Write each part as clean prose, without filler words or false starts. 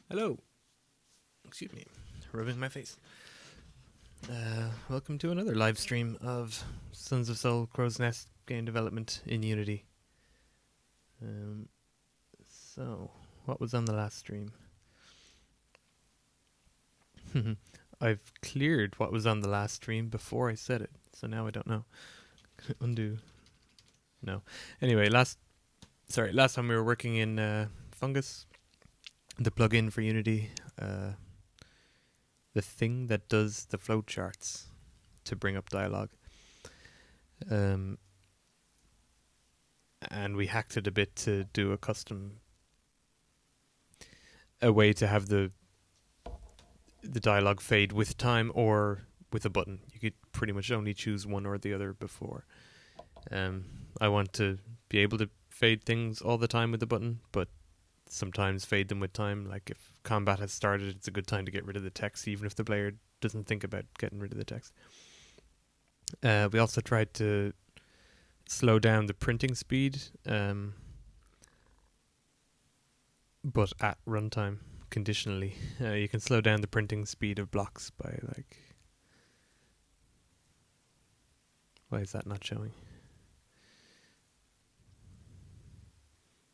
Hello. Excuse me. Rubbing my face. Welcome to another live stream of Sons of Soul Crow's Nest game development in Unity. So, what was on the last stream? I've cleared what was on the last stream before I said it, so now I don't know. Undo. No. Anyway, last time we were working in Fungus, the plugin for Unity, the thing that does the flowcharts to bring up dialogue. And we hacked it a bit to do a way to have the dialogue fade with time or with a button. You could pretty much only choose one or the other before. I want to be able to fade things all the time with the button, but sometimes fade them with time. Like if combat has started, it's a good time to get rid of the text, even if the player doesn't think about getting rid of the text. We also tried to slow down the printing speed, but at runtime, conditionally. You can slow down the printing speed of blocks by like... Why is that not showing?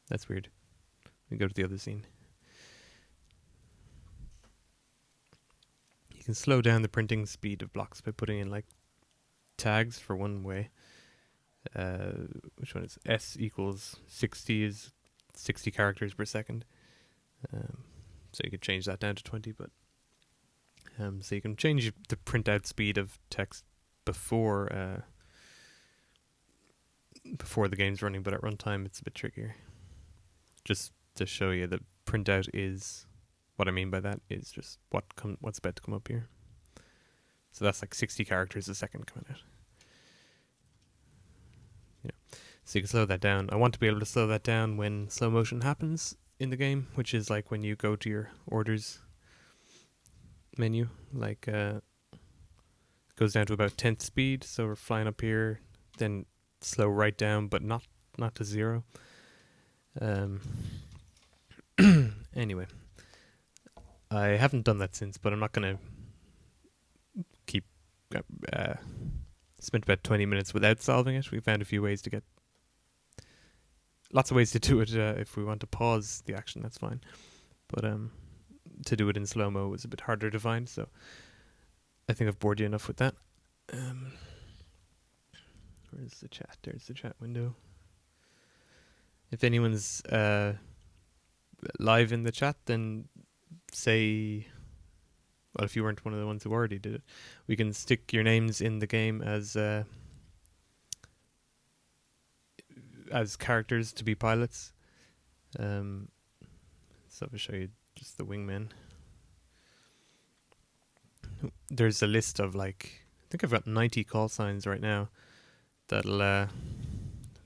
That's weird. We go to the other scene. You can slow down the printing speed of blocks by putting in like tags for one way. Which one is S equals 60 is 60 characters per second. So you could change that down to 20, but so you can change the printout speed of text before the game's running, but at runtime it's a bit trickier. Just to show you that printout is, what I mean by that is just what's about to come up here. So that's like 60 characters a second coming out. Yeah. So you can slow that down. I want to be able to slow that down when slow motion happens in the game, which is like when you go to your orders menu, like it goes down to about 10th speed, so we're flying up here, then slow right down, but not to 0. Anyway, I haven't done that since, but I'm not going to keep spent about 20 minutes without solving it. We found a few ways to get lots of ways to do it. If we want to pause the action, that's fine, but to do it in slow-mo was a bit harder to find, so I think I've bored you enough with that. Where's the chat? There's the chat window. If anyone's live in the chat, then say, well, if you weren't one of the ones who already did it, we can stick your names in the game as characters to be pilots. So I'll show you just the wingmen. There's a list of like, I think I've got 90 call signs right now. That'll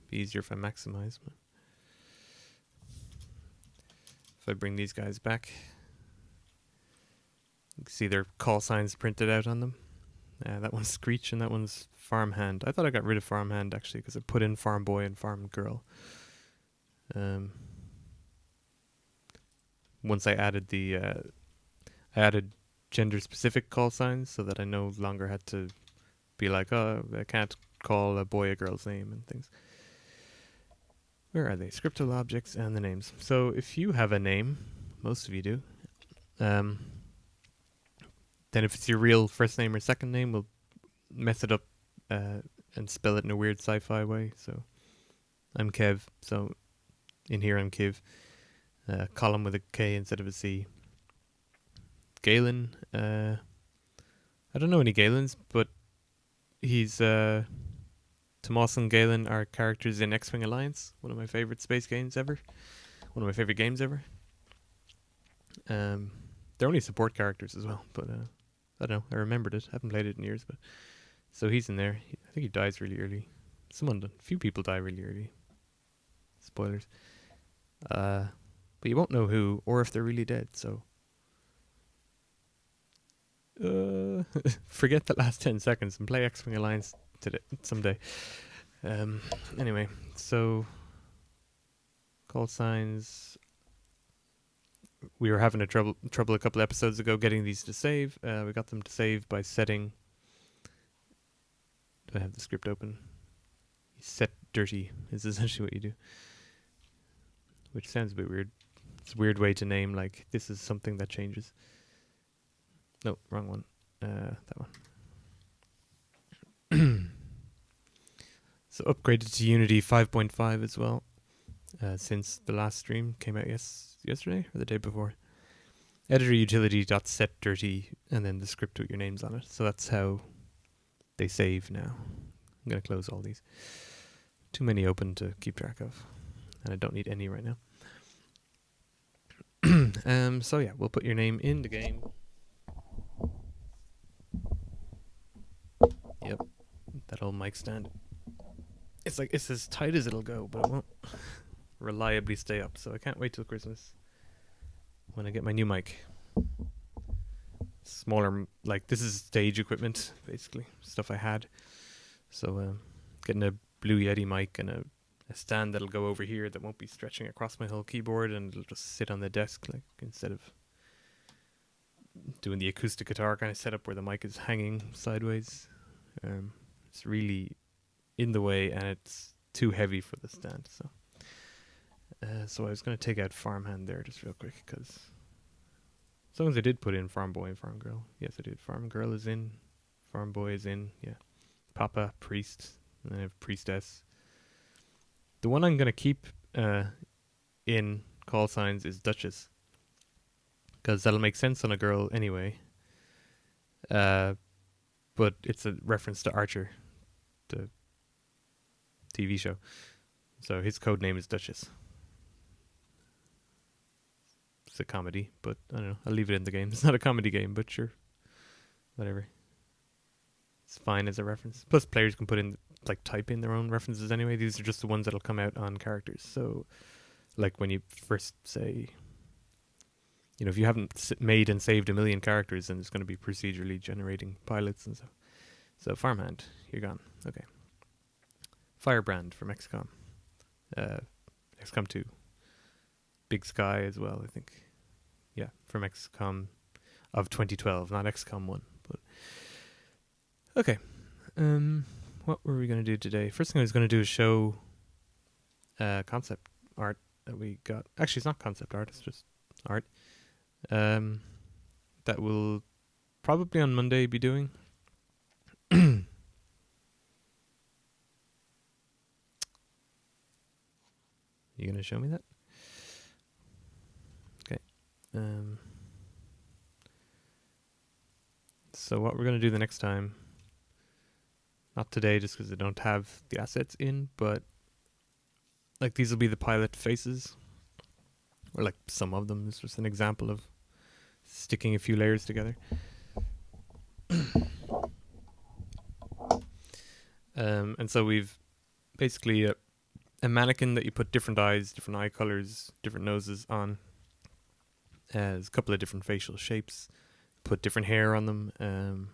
be easier if I maximize. If I bring these guys back, you can see their call signs printed out on them. That one's Screech and that one's Farmhand. I thought I got rid of Farmhand actually because I put in Farm Boy and Farm Girl. Once I added I added gender-specific call signs so that I no longer had to be like, oh, I can't call a boy a girl's name and things. Where are they? Scriptable objects and the names. So if you have a name, most of you do, then if it's your real first name or second name, we'll mess it up and spell it in a weird sci-fi way. So I'm Kev, so in here I'm Kiv. Column with a K instead of a C. Galen, I don't know any Galens, but he's Tomas and Galen are characters in X-Wing Alliance, one of my favorite space games ever. One of my favorite games ever. They're only support characters as well, but I don't know, I remembered it. I haven't played it in years, but so he's in there. I think he dies really early. A few people die really early. Spoilers. But you won't know who or if they're really dead, so forget the last 10 seconds and play X-Wing Alliance someday. Anyway, so call signs. we were having trouble a couple episodes ago getting these to save. We got them to save by setting. Do I have the script open? Set dirty is essentially what you do, which sounds a bit weird. It's a weird way to name, like, this is something that changes. No, wrong one. That one. So upgraded to Unity 5.5 as well, since the last stream came out yesterday or the day before. Editor utility dot set dirty, and then the script with your names on it. So that's how they save now. I'm gonna close all these. Too many open to keep track of, and I don't need any right now. So yeah, we'll put your name in the game. Yep, that old mic stand. It's like, it's as tight as it'll go, but it won't reliably stay up. So I can't wait till Christmas when I get my new mic. Smaller, like, this is stage equipment, basically, stuff I had. So getting a Blue Yeti mic and a stand that'll go over here that won't be stretching across my whole keyboard, and it'll just sit on the desk, like, instead of doing the acoustic guitar kind of setup where the mic is hanging sideways. It's really in the way, and it's too heavy for the stand. So I was going to take out Farmhand there just real quick, because as long as I did put in Farm Boy and Farm Girl. Yes, I did. Farm Girl is in. Farm Boy is in. Yeah. Papa, Priest, and then I have Priestess. The one I'm going to keep in call signs is Duchess, because that'll make sense on a girl anyway. But it's a reference to Archer, the TV show. So his code name is Duchess. It's a comedy, but I don't know. I'll leave it in the game. It's not a comedy game, but sure. Whatever. It's fine as a reference. Plus, players can put in, like, type in their own references anyway. These are just the ones that'll come out on characters. So, like, when you first say, you know, if you haven't made and saved 1 million characters, then it's going to be procedurally generating pilots and stuff. So, Farmhand, you're gone. Okay. Firebrand from Xcom. Xcom 2. Big Sky as well, I think. Yeah, from Xcom of 2012, not Xcom 1. But okay. What were we going to do today? First thing I was going to do is show concept art that we got. Actually, it's not concept art, it's just art. That we'll probably on Monday be doing. You going to show me that? Okay. So what we're going to do the next time, not today just because I don't have the assets in, but like these will be the pilot faces, or like some of them. It's just an example of sticking a few layers together. And so we've basically a mannequin that you put different eyes, different eye colors, different noses on. There's a couple of different facial shapes. Put different hair on them. I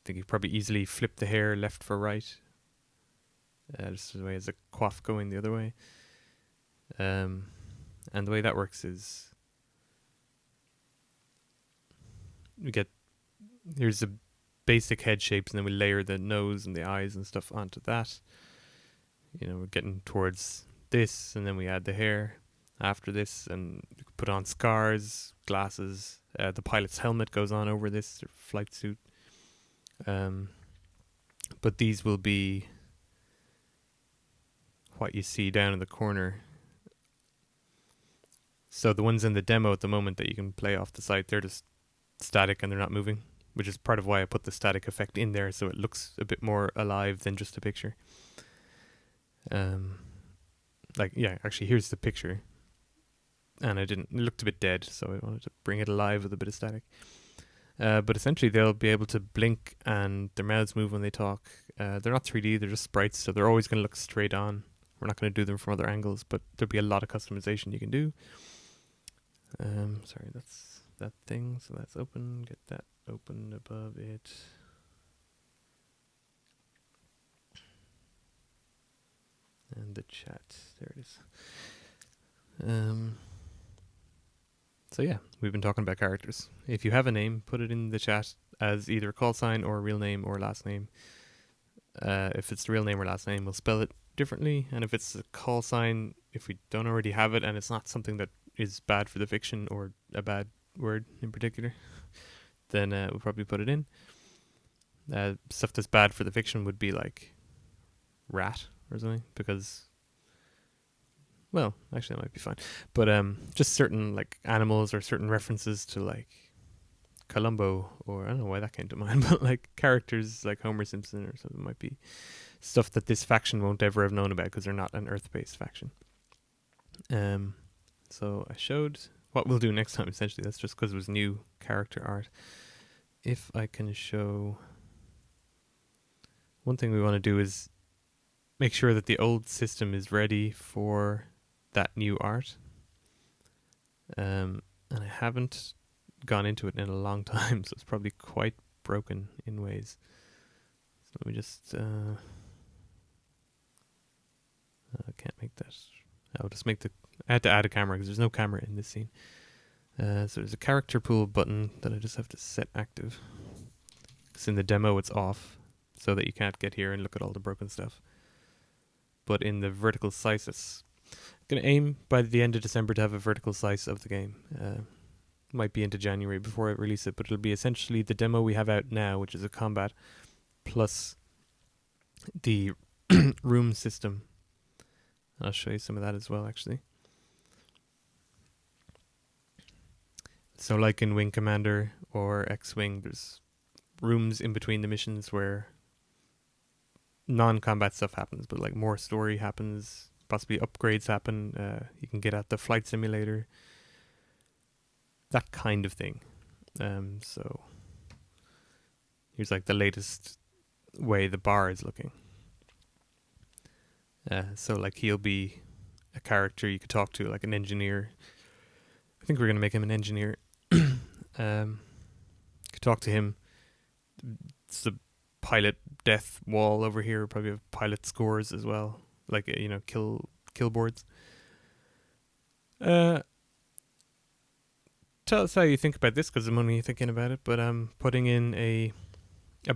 think you could probably easily flip the hair left for right. Just the way as a coif going the other way. And the way that works is here's the basic head shapes, and then we layer the nose and the eyes and stuff onto that. You know, we're getting towards this, and then we add the hair after this, and put on scars, glasses. The pilot's helmet goes on over this, their flight suit. But these will be what you see down in the corner. So the ones in the demo at the moment that you can play off the site, they're just static and they're not moving, which is part of why I put the static effect in there, so it looks a bit more alive than just a picture. Like, yeah, actually here's the picture. And it looked a bit dead, so I wanted to bring it alive with a bit of static. But essentially they'll be able to blink and their mouths move when they talk. They're not 3D, they're just sprites, so they're always going to look straight on. We're not going to do them from other angles, but there'll be a lot of customization you can do. Sorry, that's that thing, so that's open. Get that open above it. And the chat, there it is. So yeah, we've been talking about characters. If you have a name, put it in the chat as either a call sign or a real name or last name. If it's the real name or last name, we'll spell it differently. And if it's a call sign, if we don't already have it and it's not something that is bad for the fiction or a bad word in particular, then we'll probably put it in. Stuff that's bad for the fiction would be like rat or something, because, well, actually that might be fine. But just certain like animals or certain references to like Columbo, or I don't know why that came to mind, but like characters like Homer Simpson or something might be stuff that this faction won't ever have known about because they're not an Earth-based faction. So I showed what we'll do next time. Essentially, that's just because it was new character art. If I can show, one thing we want to do is make sure that the old system is ready for that new art. And I haven't gone into it in a long time, so it's probably quite broken in ways. So let me just I can't make that. I'll just make I had to add a camera because there's no camera in this scene. So there's a character pool button that I just have to set active, because in the demo it's off, so that you can't get here and look at all the broken stuff. But in the vertical slices, I'm going to aim by the end of December to have a vertical slice of the game. Might be into January before I release it, but it'll be essentially the demo we have out now, which is a combat, plus the room system. I'll show you some of that as well, actually. So like in Wing Commander or X-Wing, there's rooms in between the missions where non-combat stuff happens, but like more story happens, possibly upgrades happen, you can get at the flight simulator, that kind of thing. So here's like the latest way the bar is looking. So like he'll be a character you could talk to, like an engineer. I think we're going to make him an engineer. Could talk to him. It's the pilot death wall over here. Probably have pilot scores as well, like kill boards. Tell us how you think about this, because I'm only thinking about it. But I'm putting in a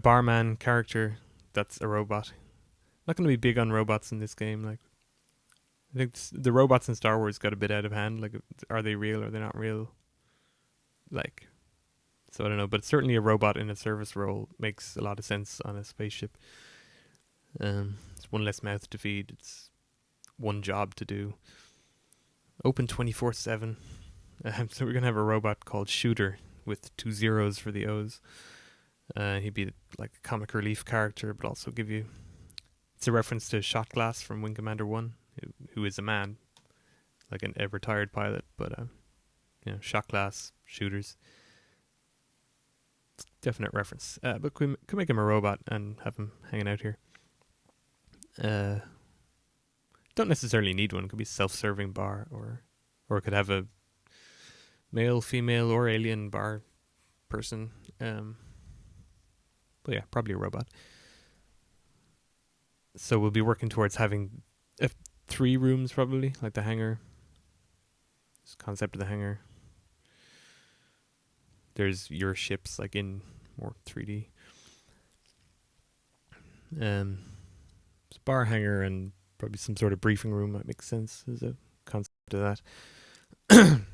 barman character that's a robot. Not going to be big on robots in this game. Like, I think the robots in Star Wars got a bit out of hand. Like, are they real or are they not real? Like, so I don't know. But certainly a robot in a service role makes a lot of sense on a spaceship. It's one less mouth to feed. It's one job to do. Open 24/7. So we're going to have a robot called Shooter with 2 zeros for the O's. He'd be like a comic relief character, but also give you... It's a reference to Shot Glass from Wing Commander 1, who is a man, like a retired pilot, but Shot Glass, shooters. It's a definite reference. But could make him a robot and have him hanging out here. Don't necessarily need one. It could be a self-serving bar, or it could have a male, female, or alien bar person. But yeah, probably a robot. So we'll be working towards having 3 rooms, probably, like the hangar. This concept of the hangar. There's your ships, like in more 3D. It's a bar hangar and probably some sort of briefing room might make sense as a concept of that. Damn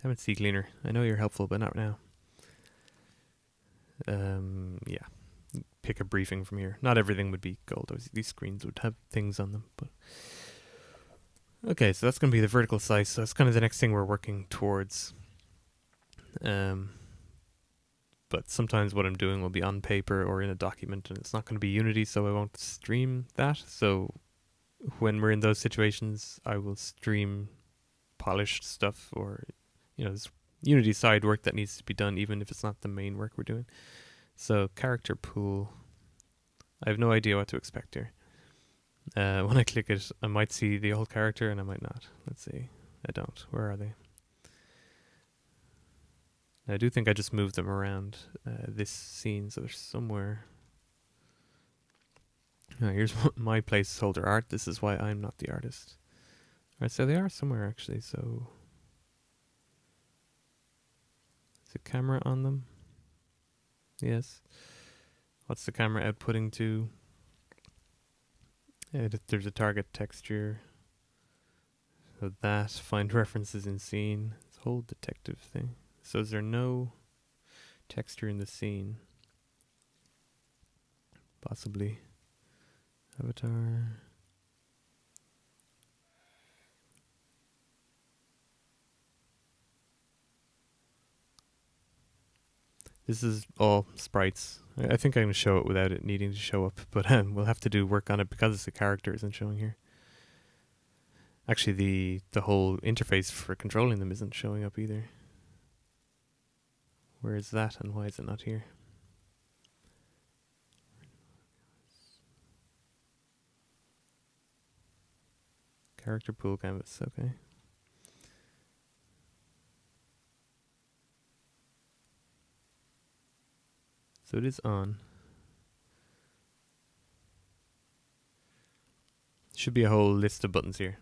it, Sea Cleaner. I know you're helpful, but not now. Yeah. Pick a briefing from here. Not everything would be gold. These screens would have things on them, but okay, so that's going to be the vertical slice. So that's kind of the next thing we're working towards. But sometimes what I'm doing will be on paper or in a document, and it's not going to be Unity, so I won't stream that. So when we're in those situations, I will stream polished stuff, or there's Unity side work that needs to be done, even if it's not the main work we're doing. So character pool, I have no idea what to expect here. When I click it, I might see the old character and I might not. Let's see. I don't. Where are they? I do think I just moved them around this scene, so they're somewhere. Here's my placeholder art. This is why I'm not the artist. Alright, so they are somewhere actually, so... the camera on them? Yes. What's the camera outputting to? There's a target texture. So that, find references in scene. This whole detective thing. So is there no texture in the scene? Possibly. Avatar. This is all sprites. I think I'm going to show it without it needing to show up, but we'll have to do work on it because the character isn't showing here. Actually, the whole interface for controlling them isn't showing up either. Where is that and why is it not here? Character pool canvas, okay. So it is on. Should be a whole list of buttons here.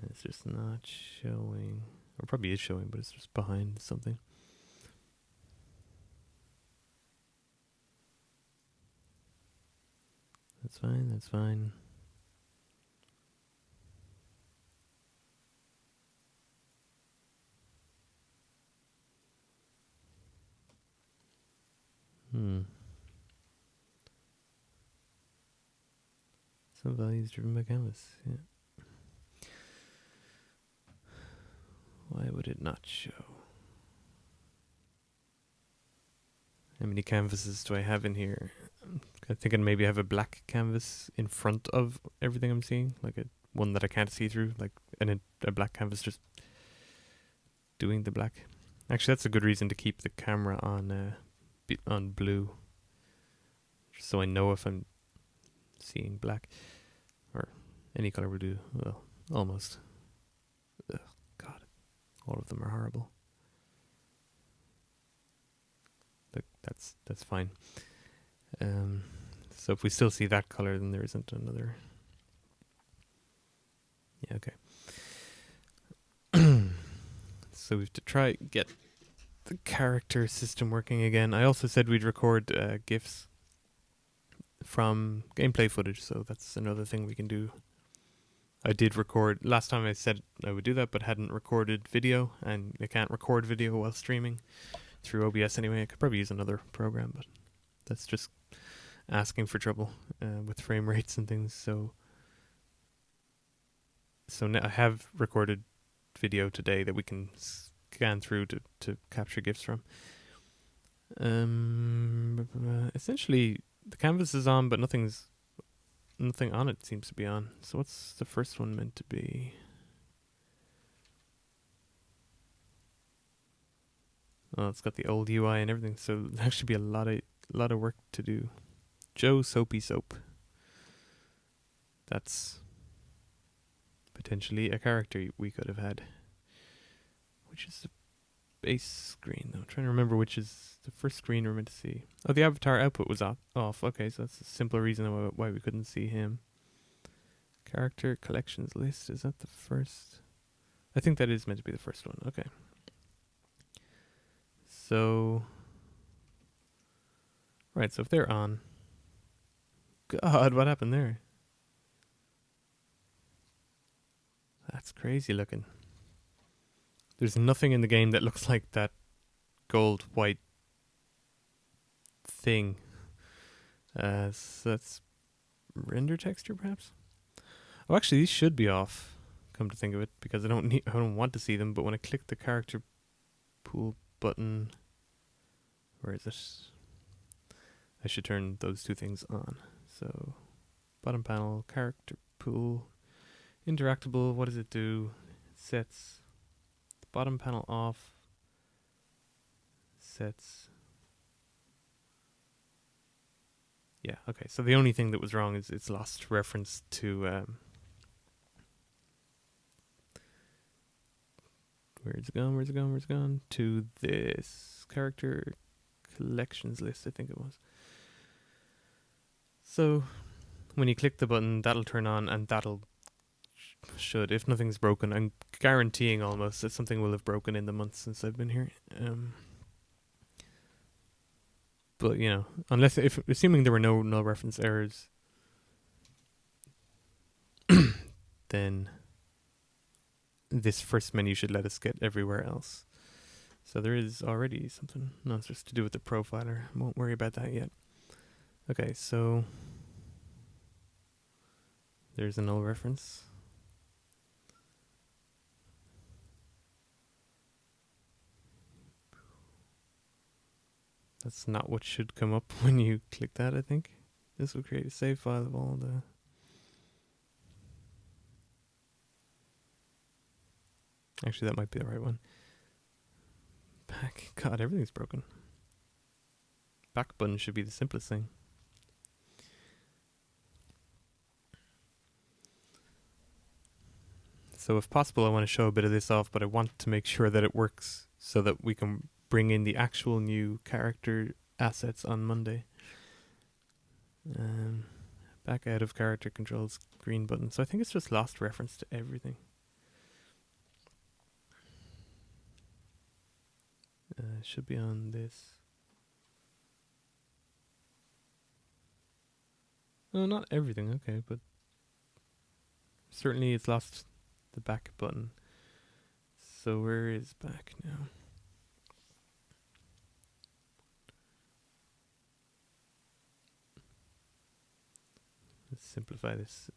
It's just not showing. Or probably is showing, but it's just behind something. That's fine, that's fine. Some values driven by canvas, yeah. Why would it not show? How many canvases do I have in here? I think I maybe have a black canvas in front of everything I'm seeing, like one that I can't see through, like a black canvas just doing the black. Actually, that's a good reason to keep the camera on blue, just so I know if I'm seeing black, or any color will do. Well, almost. Ugh, God, all of them are horrible. But that's fine. So if we still see that color, then there isn't another. Yeah, okay. So we have to try get the character system working again. I also said we'd record GIFs from gameplay footage, so that's another thing we can do. I did record, last time I said I would do that, but hadn't recorded video, and I can't record video while streaming through OBS anyway. I could probably use another program, but that's just asking for trouble with frame rates and things. So now I have recorded video today that we can scan through to capture GIFs from. Essentially, the canvas is on, but nothing on it seems to be on. So what's the first one meant to be? Oh, it's got the old UI and everything, so there should be a lot of work to do. Joe Soapy Soap. That's potentially a character we could have had. Which is the base screen, though? I'm trying to remember which is the first screen we're meant to see. Oh, the avatar output was off. Okay, so that's a simpler reason why we couldn't see him. Character collections list, is that the first? I think that is meant to be the first one. Okay. So, right, so if they're on, God, what happened there? That's crazy looking. There's nothing in the game that looks like that gold white thing. So that's render texture, perhaps. Oh, actually, these should be off. Come to think of it, because I don't want to see them. But when I click the character pool button, where is it? I should turn those two things on. So, bottom panel, character pool, interactable. What does it do? It sets the bottom panel off. Sets. Yeah. Okay. So the only thing that was wrong is it's lost reference to. Where's it gone? To this character collections list, I think it was. So when you click the button, that'll turn on and that'll should, if nothing's broken. I'm guaranteeing almost that something will have broken in the months since I've been here. But you know, assuming there were no null reference errors, then this first menu should let us get everywhere else. So there is already something nonsense to do with the profiler. Won't worry about that yet. Okay, so there's a null reference. That's not what should come up when you click that, I think. This will create a save file of all the... Actually, that might be the right one. Back. God, everything's broken. Back button should be the simplest thing. So if possible, I want to show a bit of this off, but I want to make sure that it works so that we can bring in the actual new character assets on Monday. Back out of character controls, green button. So I think it's just lost reference to everything. Should be on this. No, not everything, okay, but certainly it's lost the back button. So where is back now? Let's simplify this.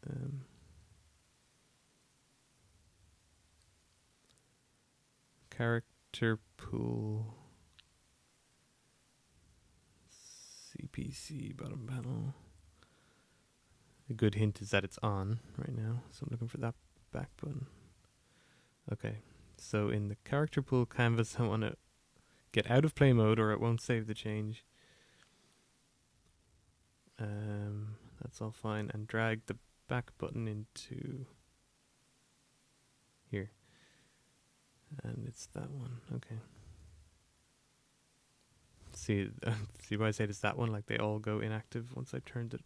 Character pool. CPC bottom panel. A good hint is that it's on right now, so I'm looking for that back button. Okay, so in the character pool canvas, I want to get out of play mode or it won't save the change. That's all fine, and drag the back button into here. And it's that one, okay. See why I said it's that one? Like they all go inactive once I turned it,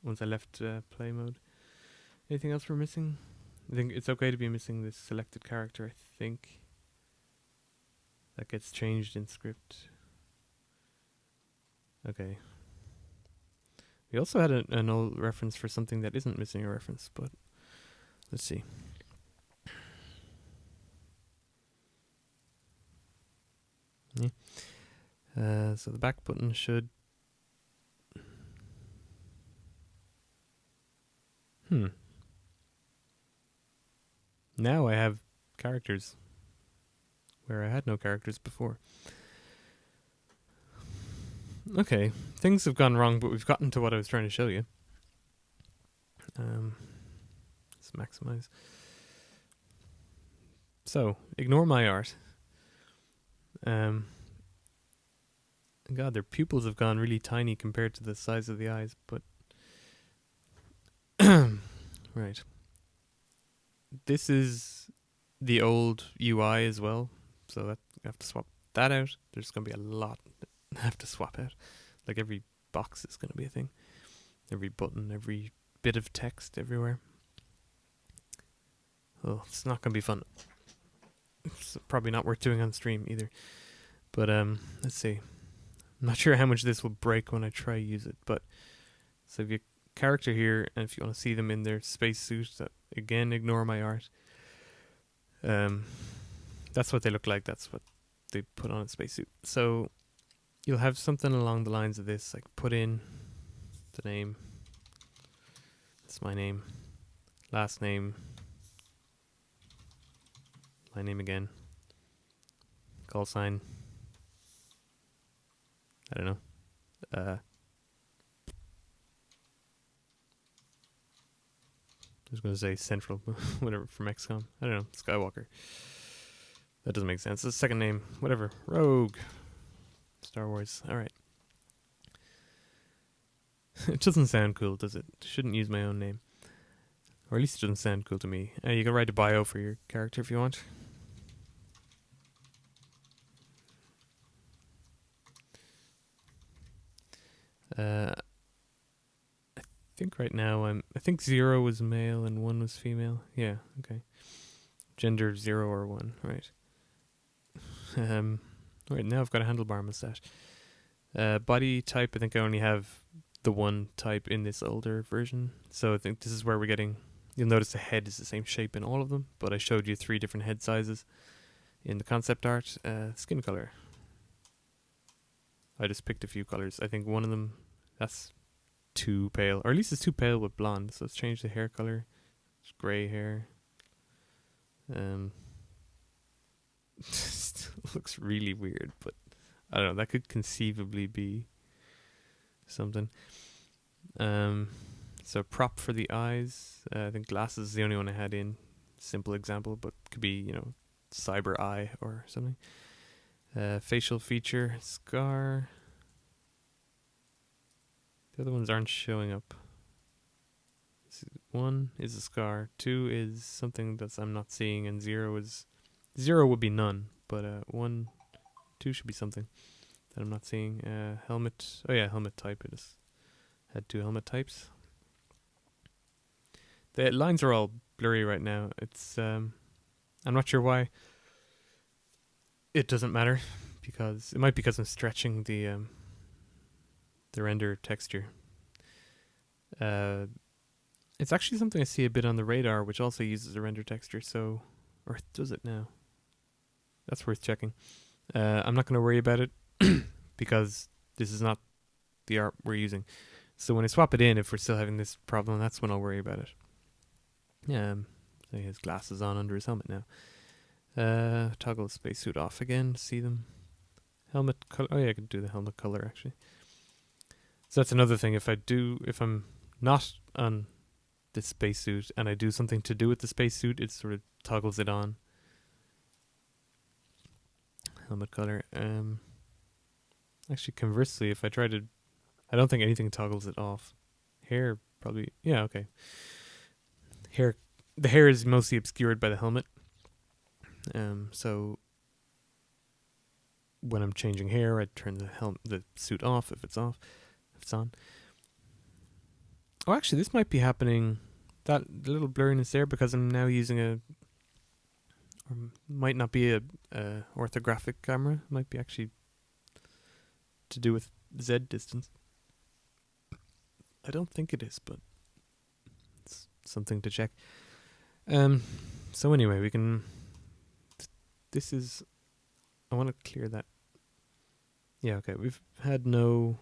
once I left play mode. Anything else we're missing? I think it's okay to be missing this selected character, I think. That gets changed in script. Okay. We also had an old reference for something that isn't missing a reference, but let's see. Yeah. So the back button should... Now I have characters where I had no characters before. Okay, things have gone wrong, but we've gotten to what I was trying to show you. Let's maximize. So, ignore my art. God, their pupils have gone really tiny compared to the size of the eyes, but... Right. This is the old UI as well, so that I have to swap that out. There's going to be a lot I have to swap out. Like every box is going to be a thing. Every button, every bit of text everywhere. Oh, it's not going to be fun. It's probably not worth doing on stream either. But let's see. I'm not sure how much this will break when I try use it, but so if you character here, and if you want to see them in their spacesuit, again, ignore my art. That's what they look like. That's what they put on a spacesuit. So you'll have something along the lines of this, like put in the name. It's my name. Last name. My name again. Call sign. I don't know. I was going to say Central, whatever, from Xcom. I don't know, Skywalker. That doesn't make sense. The second name, whatever. Rogue. Star Wars. Alright. It doesn't sound cool, does it? Shouldn't use my own name. Or at least it doesn't sound cool to me. You can write a bio for your character if you want. I think right now I think 0 was male and 1 was female. Yeah, okay. Gender 0 or 1, right. Right, now I've got a handlebar mustache. Body type, I think I only have the one type in this older version. So I think this is where we're getting... You'll notice the head is the same shape in all of them, but I showed you 3 different head sizes in the concept art. Skin color. I just picked a few colors. I think one of them, that's too pale. Or at least it's too pale with blonde. So let's change the hair color. It's grey hair. Looks really weird, but I don't know. That could conceivably be something. So prop for the eyes. I think glasses is the only one I had in. Simple example, but could be, you know, cyber eye or something. Facial feature, scar. The other ones aren't showing up. 1 is a scar. 2 is something that I'm not seeing, and 0 would be none. But 1, 2 should be something that I'm not seeing. Helmet. Oh yeah, helmet type. I just had 2 helmet types. The lines are all blurry right now. It's I'm not sure why. It doesn't matter, because it might be because I'm stretching the render texture. It's actually something I see a bit on the radar, which also uses a render texture. So, or does it now? That's worth checking. I'm not going to worry about it because this is not the art we're using. So when I swap it in, if we're still having this problem, that's when I'll worry about it. So he has glasses on under his helmet now. Toggle spacesuit off again. See them. Helmet color. Oh yeah, I can do the helmet color actually. So that's another thing. If I'm not on this spacesuit and I do something to do with the spacesuit, it sort of toggles it on. Helmet color. Actually, conversely, if I try to, I don't think anything toggles it off. Hair probably. Yeah, okay. The hair is mostly obscured by the helmet. So when I'm changing hair, I turn the suit off if it's off, if it's on. Oh, actually, this might be happening. That little blurriness there because I'm now using or might not be a orthographic camera. Might be actually to do with Z distance. I don't think it is, but it's something to check. So anyway, we can. This is. I want to clear that. Yeah, okay. We've had no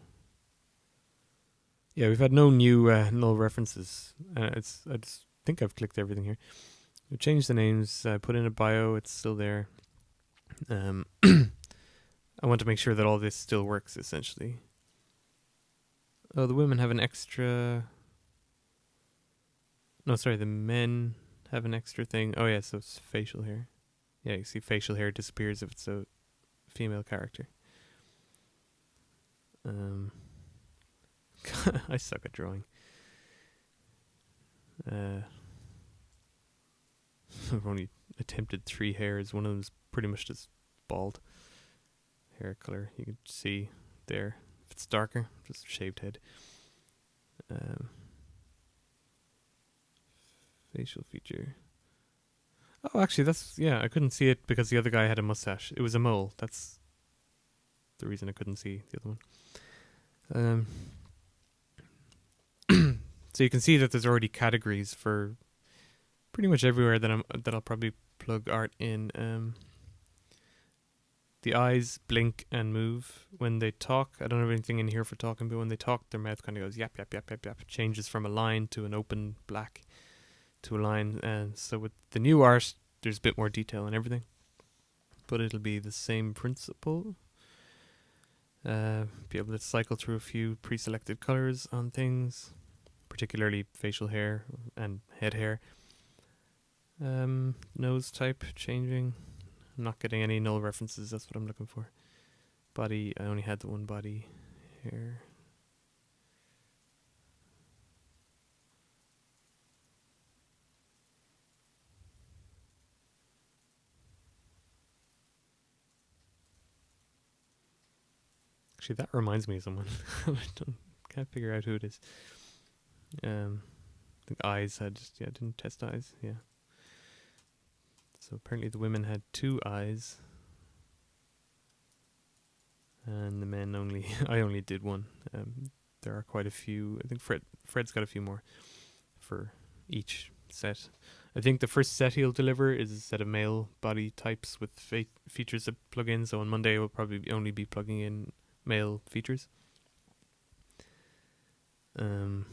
new null references. I just think I've clicked everything here. We changed the names. I put in a bio. It's still there. I want to make sure that all this still works. Essentially. Oh, the women have an extra. No, sorry. The men have an extra thing. Oh yeah, so it's facial hair. Yeah, you see, facial hair disappears if it's a female character. I suck at drawing. I've only attempted 3 hairs. One of them's pretty much just bald. Hair color, you can see there. If it's darker, just shaved head. Facial feature. Oh, actually, I couldn't see it because the other guy had a mustache. It was a mole. That's the reason I couldn't see the other one. So you can see that there's already categories for pretty much everywhere that I'll probably plug art in. The eyes blink and move when they talk. I don't have anything in here for talking, but when they talk, their mouth kind of goes yap, yap, yap, yap, yap. It changes from a line to an open black to a line. And so with the new art, there's a bit more detail and everything. But it'll be the same principle. Be able to cycle through a few pre-selected colors on things, particularly facial hair and head hair. Nose type changing. I'm not getting any null references, that's what I'm looking for. Body, I only had the one body. Hair. Actually, that reminds me of someone. Can't figure out who it is. I think eyes had didn't test eyes. Yeah. So apparently the women had 2 eyes, and the men only. I only did 1. There are quite a few. I think Fred's got a few more for each set. I think the first set he'll deliver is a set of male body types with features that plug in. So on Monday we'll probably only be plugging in male features. But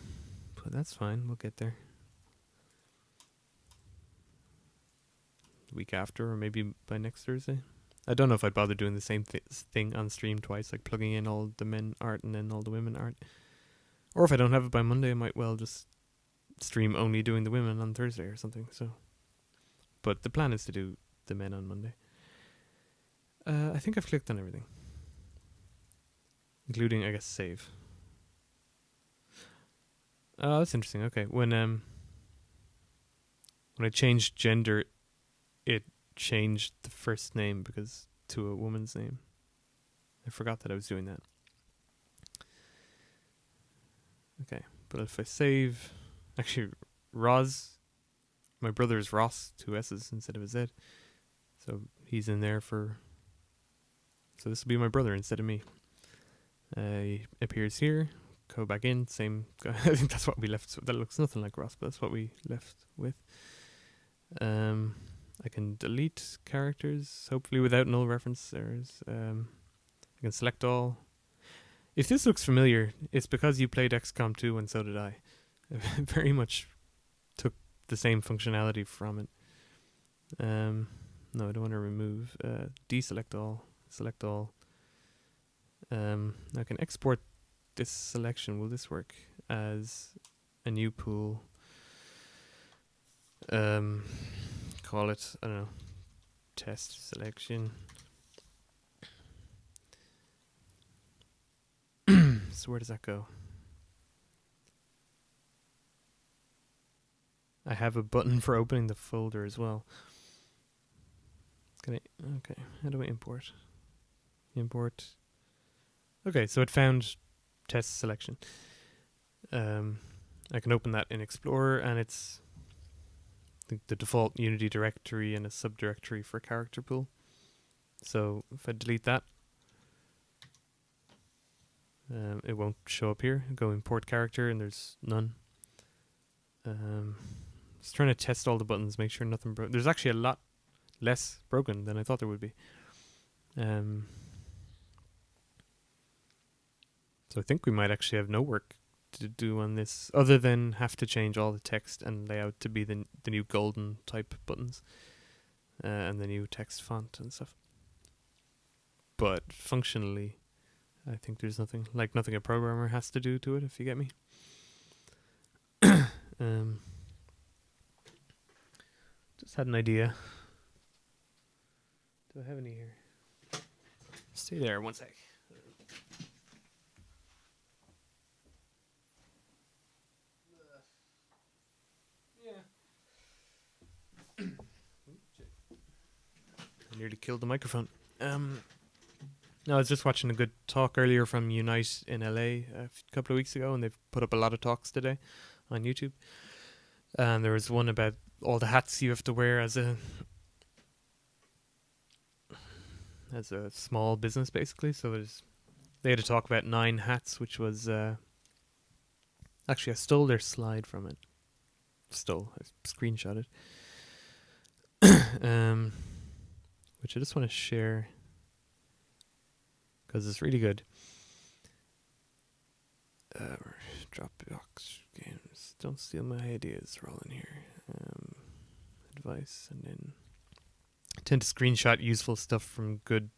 that's fine. We'll get there. The week after, or maybe by next Thursday. I don't know if I'd bother doing the same thing on stream twice, like plugging in all the men art and then all the women art. Or if I don't have it by Monday, I might well just stream only doing the women on Thursday or something. So, but the plan is to do the men on Monday. I think I've clicked on everything, including, I guess, save. Oh, that's interesting. Okay, when I changed gender, it changed the first name to a woman's name. I forgot that I was doing that. Okay, but if I save, actually, my brother is Ross, 2 S's instead of a Z, so he's in there so this will be my brother instead of me. He appears here. Go back in, same guy. I think that's what we left. So that looks nothing like Ross, but that's what we left with. I can delete characters, hopefully without null reference errors. I can select all. If this looks familiar, it's because you played XCOM 2 and so did I. I very much took the same functionality from it. No, I don't want to remove. Deselect all. Select all. I can export this selection. Will this work as a new pool? Call it, I don't know, test selection. So where does that go? I have a button for opening the folder as well. Okay, how do I import? Import. Okay, so it found test selection. I can open that in Explorer, and it's the default Unity directory and a subdirectory for character pool. So if I delete that, it won't show up here. Go import character, and there's none. Just trying to test all the buttons, make sure nothing broke. There's actually a lot less broken than I thought there would be. So I think we might actually have no work to do on this, other than have to change all the text and layout to be the new golden type buttons, and the new text font and stuff. But functionally, I think there's nothing a programmer has to do to it, if you get me. Just had an idea. Do I have any here? Stay there 1 sec. I nearly killed the microphone. No, I was just watching a good talk earlier from Unite in LA a couple of weeks ago, and they've put up a lot of talks today on YouTube. And there was one about all the hats you have to wear as a small business, basically. So they had to talk about 9 hats, which was actually I stole their slide from it. I screenshot it. Which I just want to share because it's really good. Dropbox games. Don't steal my ideas. They're all in here. Advice, and then I tend to screenshot useful stuff from good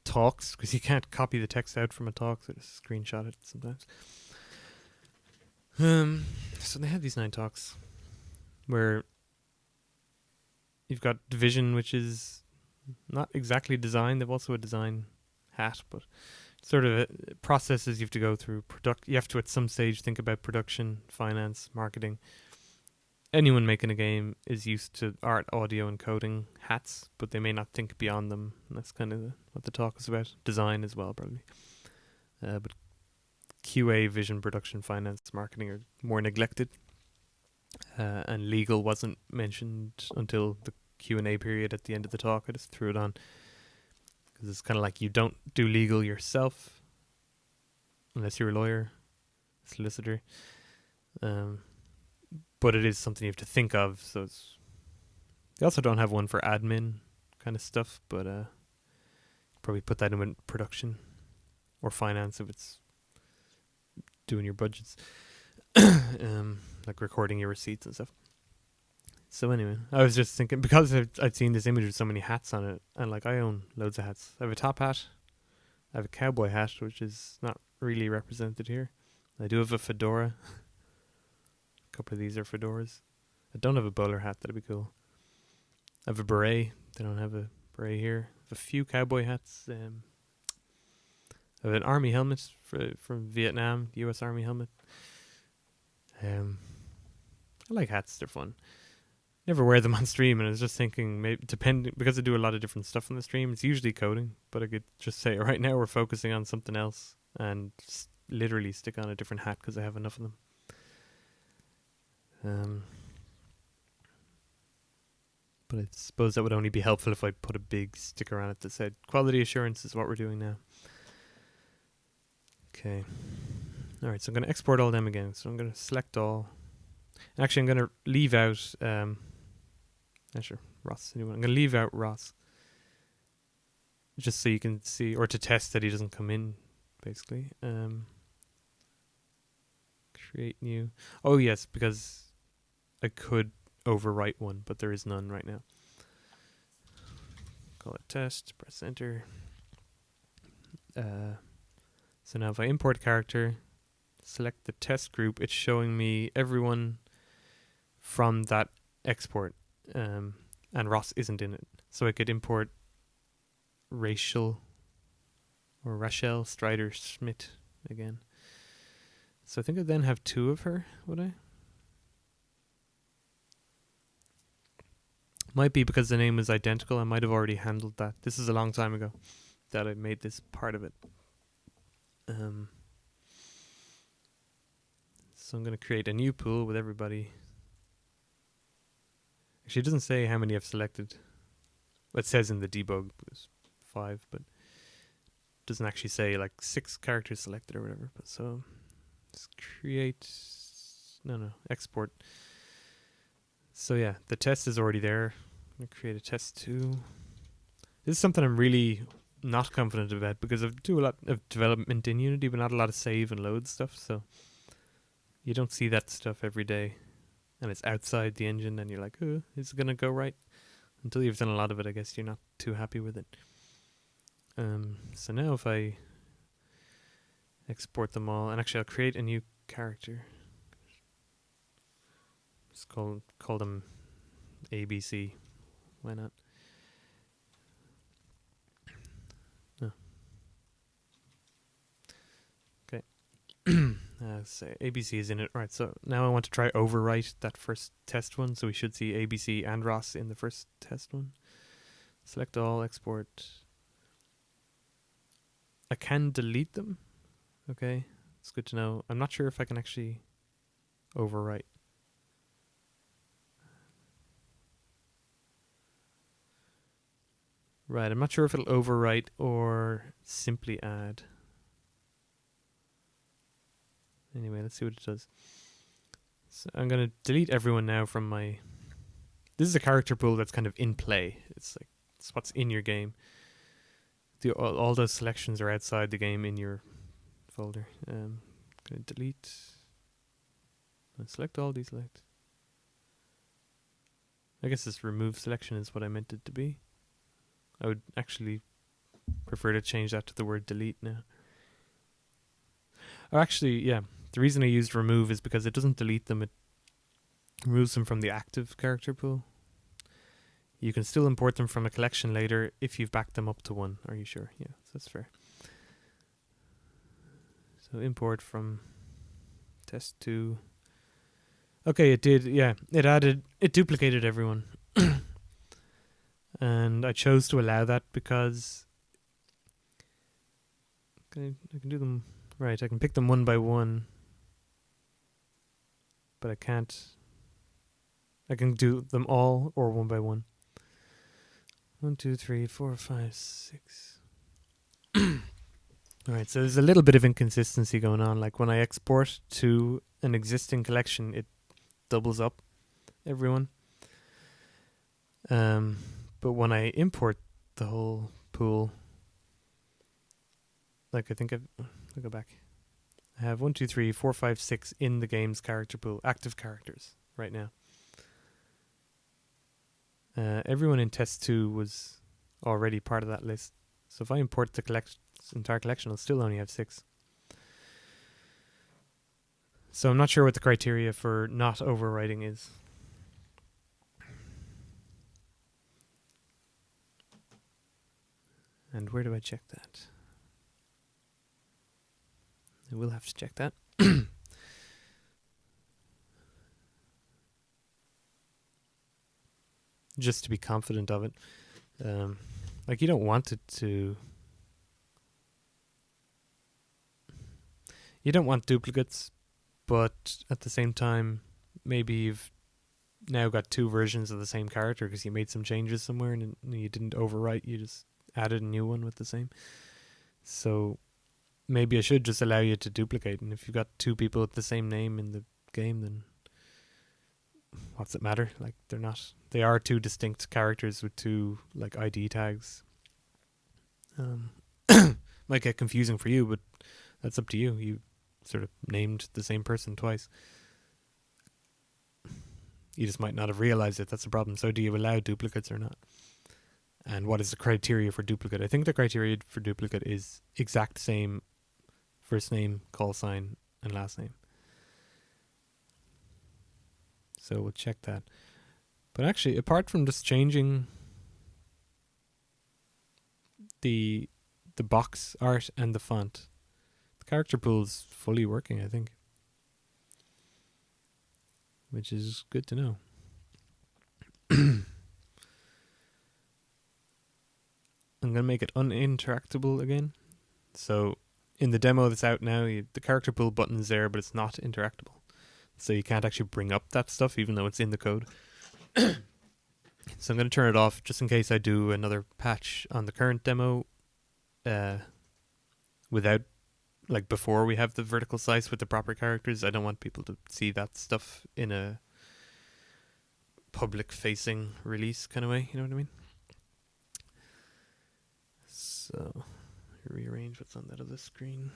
talks because you can't copy the text out from a talk, so just screenshot it sometimes. So they had these 9 talks where you've got Division, which is not exactly design. They've also a design hat, but sort of processes you have to go through. You have to at some stage think about production, finance, marketing. Anyone making a game is used to art, audio, and coding hats, but they may not think beyond them. And that's kind of what the talk is about. Design as well, probably. But QA, vision, production, finance, marketing are more neglected, and legal wasn't mentioned until the Q&A period at the end of the talk. I just threw it on because it's kind of like you don't do legal yourself unless you're a lawyer, solicitor, but it is something you have to think of. So they also don't have one for admin kind of stuff, but probably put that in with production or finance if it's doing your budgets, like recording your receipts and stuff. So anyway, I was just thinking, because I'd seen this image with so many hats on it, and like I own loads of hats. I have a top hat, I have a cowboy hat, which is not really represented here. I do have a fedora. A couple of these are fedoras. I don't have a bowler hat. That'd be cool. I have a beret. They don't have a beret here. I have a few cowboy hats. I have an army helmet from Vietnam, the U.S. Army helmet. I like hats. They're fun. Never wear them on stream, and I was just thinking, maybe depending, because I do a lot of different stuff on the stream, it's usually coding, but I could just say right now we're focusing on something else and literally stick on a different hat because I have enough of them. But I suppose that would only be helpful if I put a big sticker on it that said quality assurance is what we're doing now. Okay. Alright, so I'm going to export all them again. So I'm going to select all. Actually, I'm going to leave out sure, Ross. Anyway, I'm going to leave out Ross, just so you can see, or to test that he doesn't come in, basically. Create new. Oh yes, because I could overwrite one, but there is none right now. Call it test. Press enter. So now if I import character, select the test group, it's showing me everyone from that export. And Ross isn't in it. So I could import Rachel or Rachel Strider Schmidt again. So I think I'd then have two of her, would I? Might be because the name is identical. I might have already handled that. This is a long time ago that I made this part of it. So I'm going to create a new pool with everybody. Actually, it doesn't say how many I've selected. Well, it says in the debug it was 5, but it doesn't actually say like 6 characters selected or whatever. But so let's create, export. So yeah, the test is already there. I'm going to create a test 2. This is something I'm really not confident about because I do a lot of development in Unity, but not a lot of save and load stuff. So you don't see that stuff every day. And it's outside the engine, and you're like, oh, is it going to go right? Until you've done a lot of it, I guess you're not too happy with it. So now if I export them all, and actually I'll create a new character. Just call them ABC. Why not? Oh. Okay. Say ABC is in it. Right, so now I want to try overwrite that first test one. So we should see ABC and Ross in the first test one. Select all, export. I can delete them. Okay, it's good to know. I'm not sure if I can actually overwrite. Right, I'm not sure if it'll overwrite or simply add. Anyway, let's see what it does. So I'm going to delete everyone now from my... This is a character pool that's kind of in play. It's like it's what's in your game. All those selections are outside the game in your folder. I'm going to delete. Select all, deselect. I guess this remove selection is what I meant it to be. I would actually prefer to change that to the word delete now. Oh, actually, yeah. The reason I used remove is because it doesn't delete them. It removes them from the active character pool. You can still import them from a collection later if you've backed them up to 1. Are you sure? Yeah, that's fair. So import from test 2. Okay, it did. Yeah, it duplicated everyone. And I chose to allow that because I can do them. Right, I can pick them one by one, but I can't. I can do them all or one by one. 1, 2, 3, 4, 5, 6. Alright, so there's a little bit of inconsistency going on. Like when I export to an existing collection, it doubles up everyone. But when I import the whole pool, like I think I'll go back. I have 1, 2, 3, 4, 5, 6 in the game's character pool, active characters right now. Everyone in test 2 was already part of that list. So if I import the entire collection, I'll still only have 6. So I'm not sure what the criteria for not overwriting is. And where do I check that? I will have to check that. Just to be confident of it. Like you don't want it to... You don't want duplicates, but at the same time, maybe you've now got 2 versions of the same character because you made some changes somewhere and you didn't overwrite, you just added a new one with the same. So maybe I should just allow you to duplicate, and if you've got 2 people with the same name in the game, then what's it matter? Like they are 2 distinct characters with 2 like ID tags. Might get confusing for you, but that's up to you. You sort of named the same person twice. You just might not have realized it. That's the problem. So do you allow duplicates or not? And what is the criteria for duplicate? I think the criteria for duplicate is exact same first name, call sign, and last name. So we'll check that. But actually, apart from just changing the box art and the font, the character pool is fully working, I think. Which is good to know. I'm going to make it uninteractable again. So in the demo that's out now, the character pool button is there, but it's not interactable. So you can't actually bring up that stuff, even though it's in the code. So I'm going to turn it off just in case I do another patch on the current demo without, like before we have the vertical slice with the proper characters. I don't want people to see that stuff in a public facing release kind of way, you know what I mean? So rearrange what's on that other screen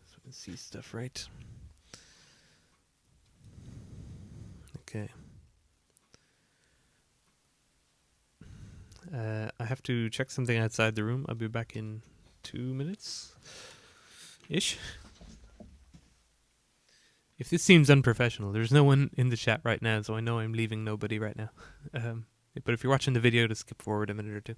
so we can see stuff right. Okay. I have to check something outside the room. I'll be back in 2 minutes-ish. If this seems unprofessional, there's no one in the chat right now, so I know I'm leaving nobody right now. But if you're watching the video, just skip forward a minute or 2.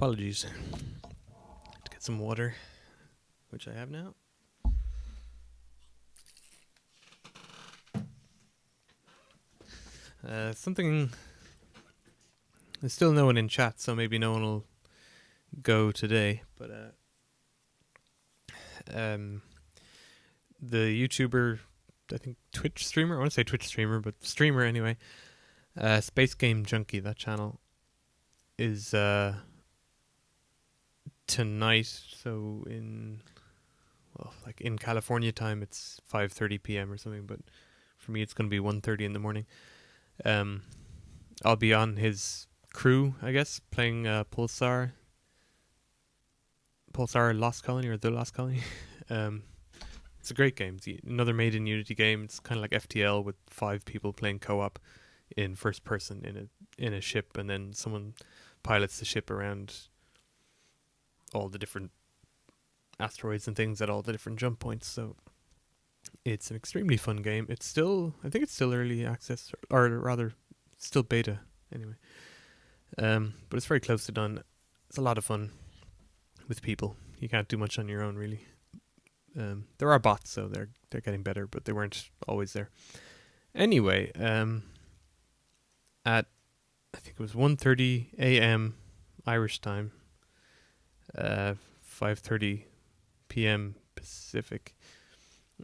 Apologies. To get some water, which I have now. Something. There's still no one in chat, so maybe no one will go today. But the YouTuber, I think Twitch streamer. I want to say Twitch streamer, but streamer anyway. Space Game Junkie. That channel is tonight. So in California time, it's 5:30 p.m. or something. But for me, it's going to be 1:30 in the morning. I'll be on his crew, I guess, playing Pulsar Lost Colony, or The Lost Colony. It's a great game. It's another made in Unity game. It's kind of like FTL with 5 people playing co-op in first person in a ship, and then someone pilots the ship around all the different asteroids and things at all the different jump points. So it's an extremely fun game. I think it's still early access, or rather, still beta anyway. But it's very close to done. It's a lot of fun with people. You can't do much on your own, really. There are bots, so they're getting better, but they weren't always there. Anyway, at I think it was 1:30 a.m. Irish time, 5:30 p.m. Pacific.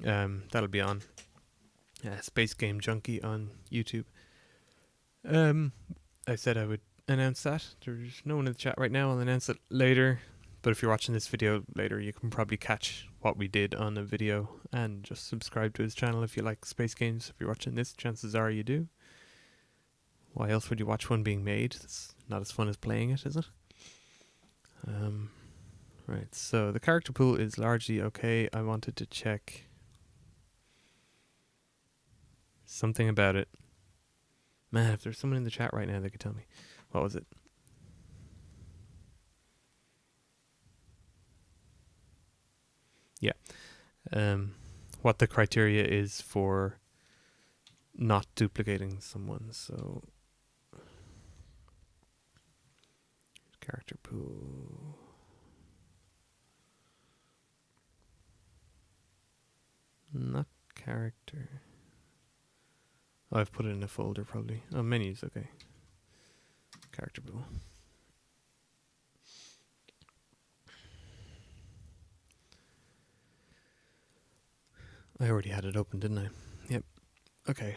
That'll be on Space Game Junkie on YouTube. I said I would announce that. There's no one in the chat right now. I'll announce it later. But if you're watching this video later, you can probably catch what we did on a video and just subscribe to his channel if you like space games. If you're watching this, chances are you do. Why else would you watch one being made? It's not as fun as playing it, is it? Right, so the character pool is largely okay. I wanted to check something about it. Man, if there's someone in the chat right now, they could tell me. What was it? Yeah. What the criteria is for not duplicating someone. So, character pool. Not character. Oh, I've put it in a folder probably. Oh, menus, okay. Character pool. I already had it open, didn't I? Yep. Okay.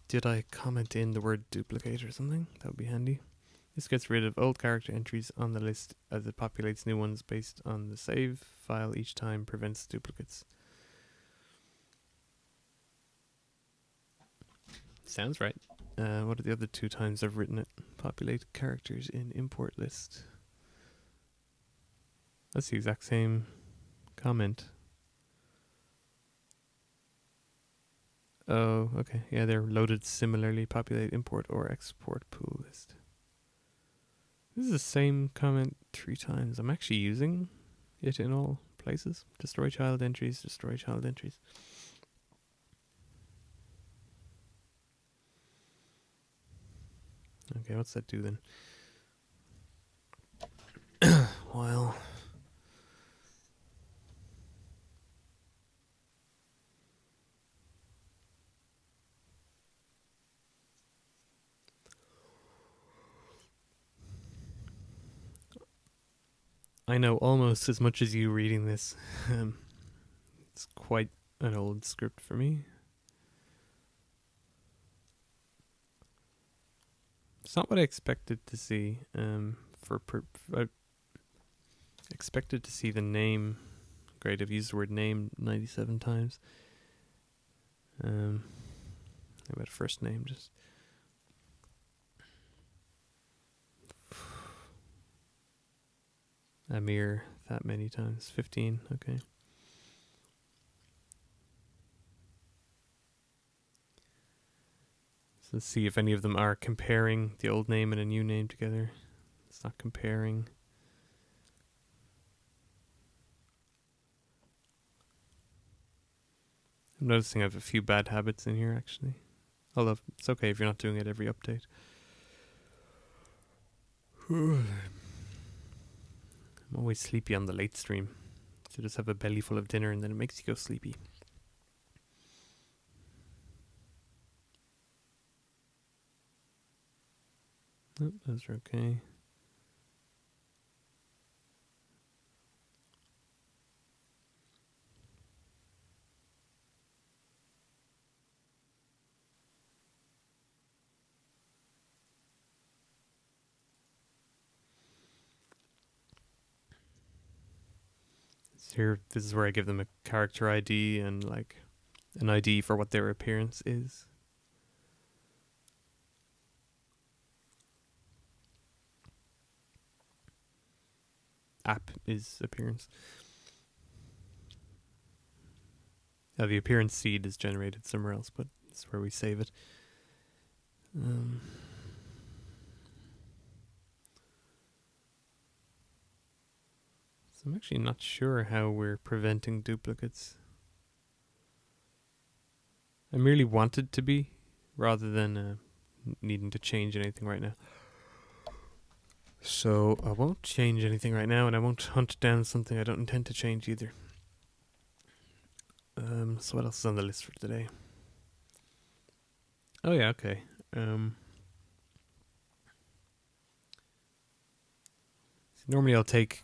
Did I comment in the word duplicate or something? That would be handy. This gets rid of old character entries on the list as it populates new ones based on the save file each time, prevents duplicates. Sounds right. What are the other 2 times I've written it? Populate characters in import list. That's the exact same comment. Oh, okay. Yeah, they're loaded similarly. Populate, import, or export pool list. This is the same comment 3 times. I'm actually using it in all places. Destroy child entries, destroy child entries. Okay, what's that do then? While I know almost as much as you reading this. It's quite an old script for me. It's not what I expected to see. I expected to see the name. Great, I've used the word name 97 times. How about first name? Just Amir that many times. 15, okay. So let's see if any of them are comparing the old name and a new name together. It's not comparing. I'm noticing I have a few bad habits in here, actually. Although it's okay if you're not doing it every update. I'm always sleepy on the late stream. So just have a belly full of dinner and then it makes you go sleepy. Oh, those are okay. So here, this is where I give them a character ID and like an ID for what their appearance is. App is appearance. Now the appearance seed is generated somewhere else, but it's where we save it. So I'm actually not sure how we're preventing duplicates. I merely want it to be, rather than needing to change anything right now. So I won't change anything right now, and I won't hunt down something I don't intend to change either. So what else is on the list for today? Oh yeah, okay. Normally I'll take...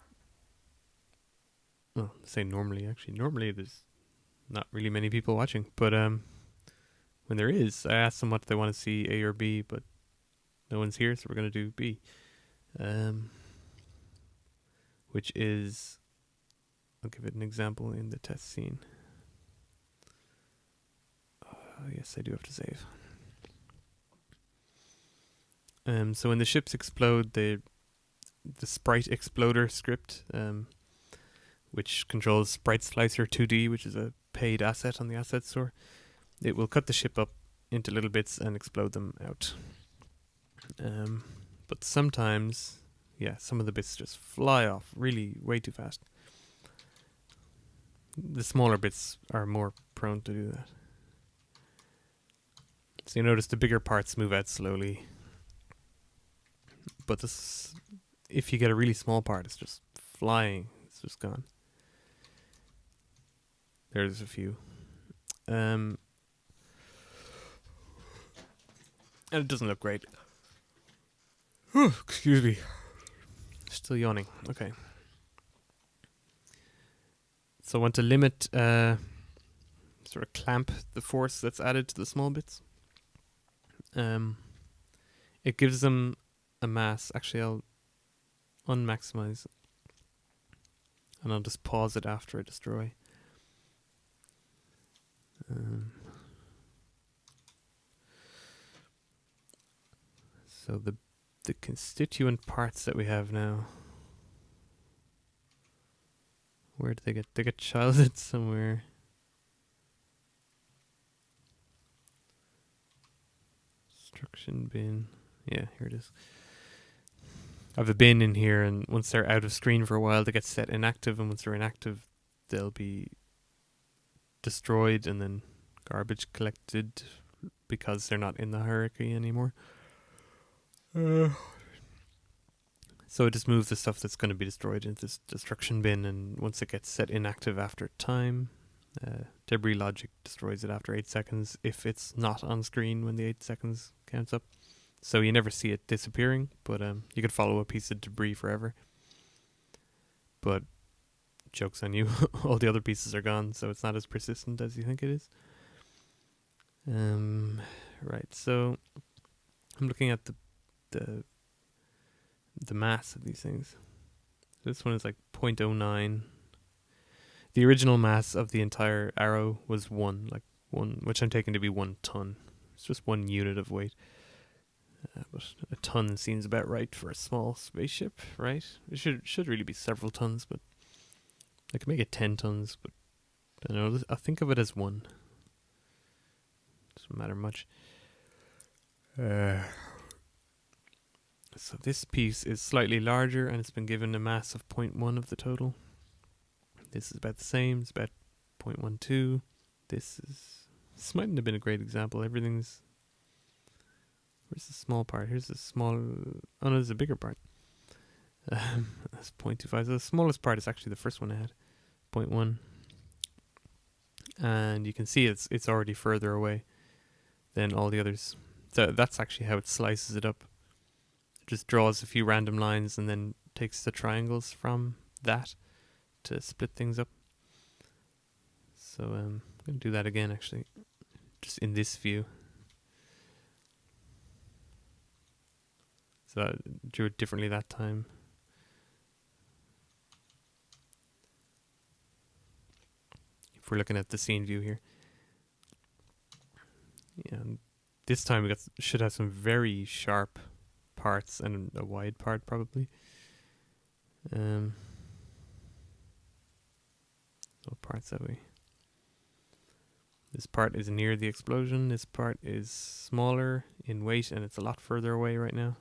Well, say normally, actually. Normally there's not really many people watching, but when there is, I ask them what they want to see, A or B, but no one's here, so we're going to do B. Which is... I'll give it an example in the test scene. Yes, I do have to save. So when the ships explode, the sprite exploder script, which controls Sprite Slicer 2D, which is a paid asset on the asset store, it will cut the ship up into little bits and explode them out. But sometimes, yeah, some of the bits just fly off really way too fast. The smaller bits are more prone to do that. So you notice the bigger parts move out slowly. But this, if you get a really small part, it's just flying. It's just gone. There's a few. And it doesn't look great. Excuse me. Still yawning. Okay. So I want to limit, sort of clamp the force that's added to the small bits. It gives them a mass. Actually, I'll unmaximize and I'll just pause it after I destroy. So the constituent parts that we have now, where do they get? They get childed somewhere. Instruction bin. Yeah, here it is. I have a bin in here, and once they're out of screen for a while, they get set inactive, and once they're inactive, they'll be destroyed and then garbage collected because they're not in the hierarchy anymore. So it just moves the stuff that's going to be destroyed into this destruction bin, and once it gets set inactive after time, debris logic destroys it after 8 seconds if it's not on screen when the 8 seconds counts up. So you never see it disappearing, but you could follow a piece of debris forever. But joke's on you, all the other pieces are gone, so it's not as persistent as you think it is. Right, so I'm looking at the mass of these things. This one is like 0.09. The original mass of the entire arrow was 1, which I'm taking to be 1 ton. It's just 1 unit of weight. But a ton seems about right for a small spaceship, right? It should really be several tons, but I can make it 10 tons, but I don't know, I think of it as 1. Doesn't matter much. So this piece is slightly larger, and it's been given a mass of 0.1 of the total. This is about the same. It's about 0.12. This mightn't have been a great example. Everything's... Where's the small part? Here's the small... Oh no, there's a bigger part. That's 0.25. So the smallest part is actually the first one I had, 0.1. And you can see it's already further away than all the others. So that's actually how it slices it up. It just draws a few random lines and then takes the triangles from that to split things up. So I'm going to do that again, actually, just in this view. So I drew it differently that time. If we're looking at the scene view here. Yeah, and this time we should have some very sharp parts and a wide part probably. What parts have we? This part is near the explosion. This part is smaller in weight and it's a lot further away right now.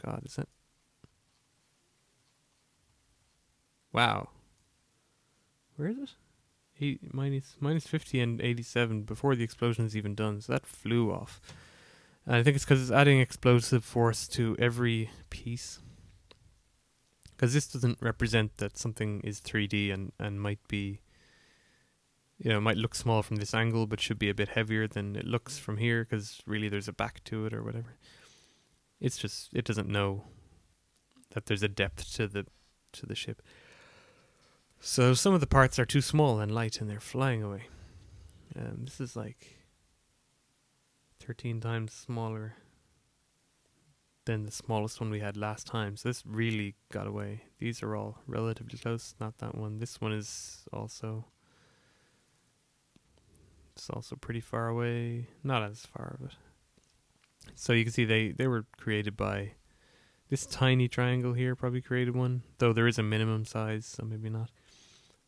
God, is that? Wow. Where is it? Minus 50 and 87 before the explosion is even done. So that flew off. And I think it's because it's adding explosive force to every piece. Because this doesn't represent that something is 3D and might be, might look small from this angle, but should be a bit heavier than it looks from here, because really there's a back to it or whatever. It's just, it doesn't know that there's a depth to the ship. So some of the parts are too small and light and they're flying away. This is like 13 times smaller than the smallest one we had last time. So this really got away. These are all relatively close, not that one. This one is also... It's also pretty far away. Not as far, but... So you can see they were created by... This tiny triangle here probably created one. Though there is a minimum size, so maybe not.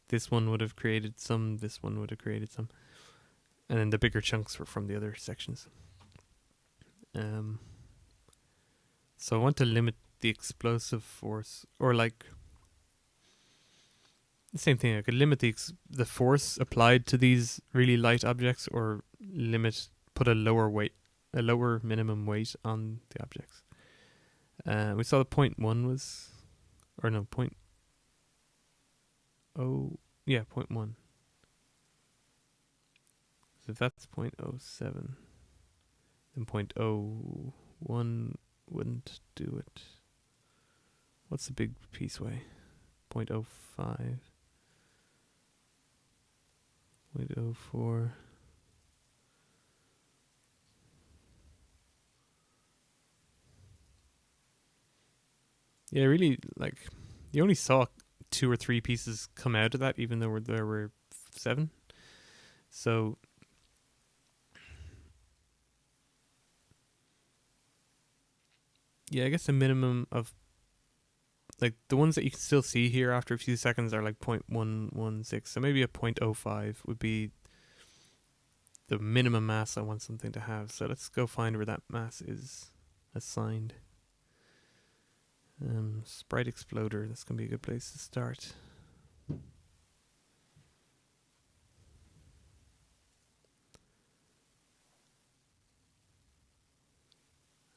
This one would have created some. This one would have created some. And then the bigger chunks were from the other sections. So I want to limit the explosive force, or like the same thing. I could limit the force applied to these really light objects, or put a lower minimum weight on the objects. We saw the 0.1 was, or no, 0.1. So if that's 0.07, then 0.01 wouldn't do it. What's the big piece weigh? 0.05, 0.04. Yeah, really, like, you only saw 2 or 3 pieces come out of that, even though there were 7. So yeah, I guess a minimum of, like, the ones that you can still see here after a few seconds are like 0.116. So maybe a 0.05 would be the minimum mass I want something to have. So let's go find where that mass is assigned. Sprite Exploder, that's going to be a good place to start.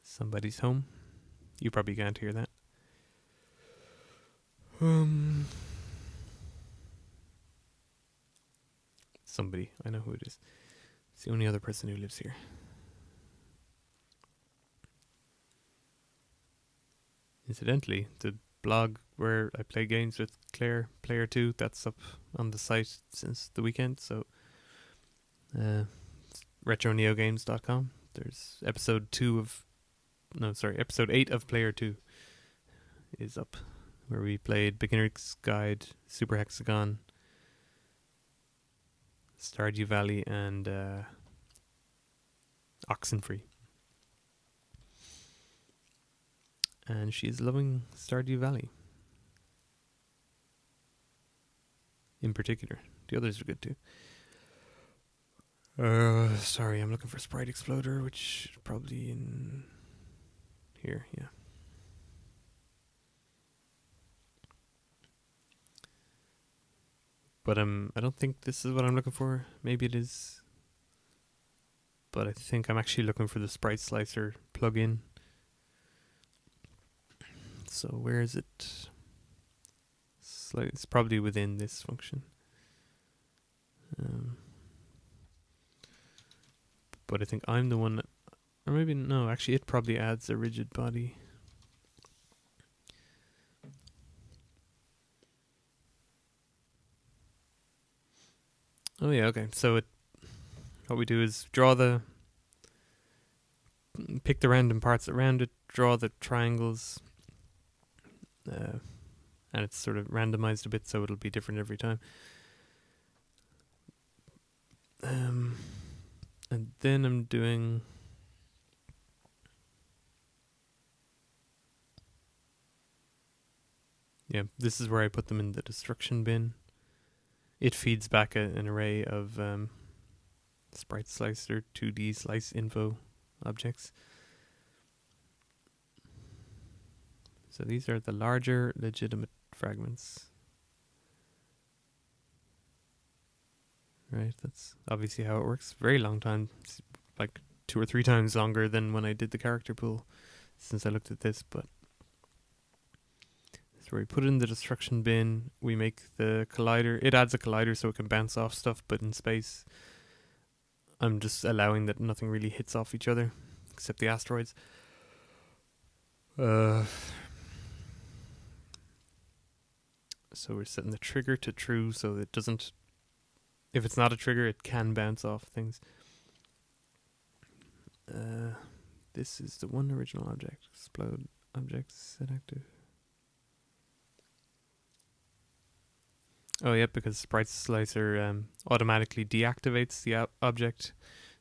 Somebody's home. You probably can't hear that. Somebody, I know who it is. It's the only other person who lives here. Incidentally, the blog where I play games with Claire, Player 2, that's up on the site since the weekend. So, RetroNeogames.com. There's episode 8 of Player 2 is up, where we played Beginner's Guide, Super Hexagon, Stardew Valley, and Oxenfree. And she's loving Stardew Valley in particular. The others are good too. Sorry, I'm looking for Sprite Exploder, which is probably in here, yeah. But I don't think this is what I'm looking for. Maybe it is. But I think I'm actually looking for the Sprite Slicer plugin. So where is it? It's probably within this function. But I think I'm the one that, or maybe no, actually it probably adds a rigid body. Oh yeah, okay. So what we do is pick the random parts around it, draw the triangles, and it's sort of randomized a bit, so it'll be different every time. And then I'm doing this is where I put them in the destruction bin. It feeds back an array of sprite slicer 2D slice info objects. So these are the larger legitimate fragments. Right, that's obviously how it works. Very long time, it's like 2 or 3 times longer than when I did the character pool since I looked at this, but that's where we put it in the destruction bin. We make the collider. It adds a collider so it can bounce off stuff, but in space I'm just allowing that nothing really hits off each other except the asteroids. So we're setting the trigger to true so it doesn't, if it's not a trigger, it can bounce off things. This is the one original object. Explode objects set active. Oh yeah, because sprite slicer automatically deactivates the object,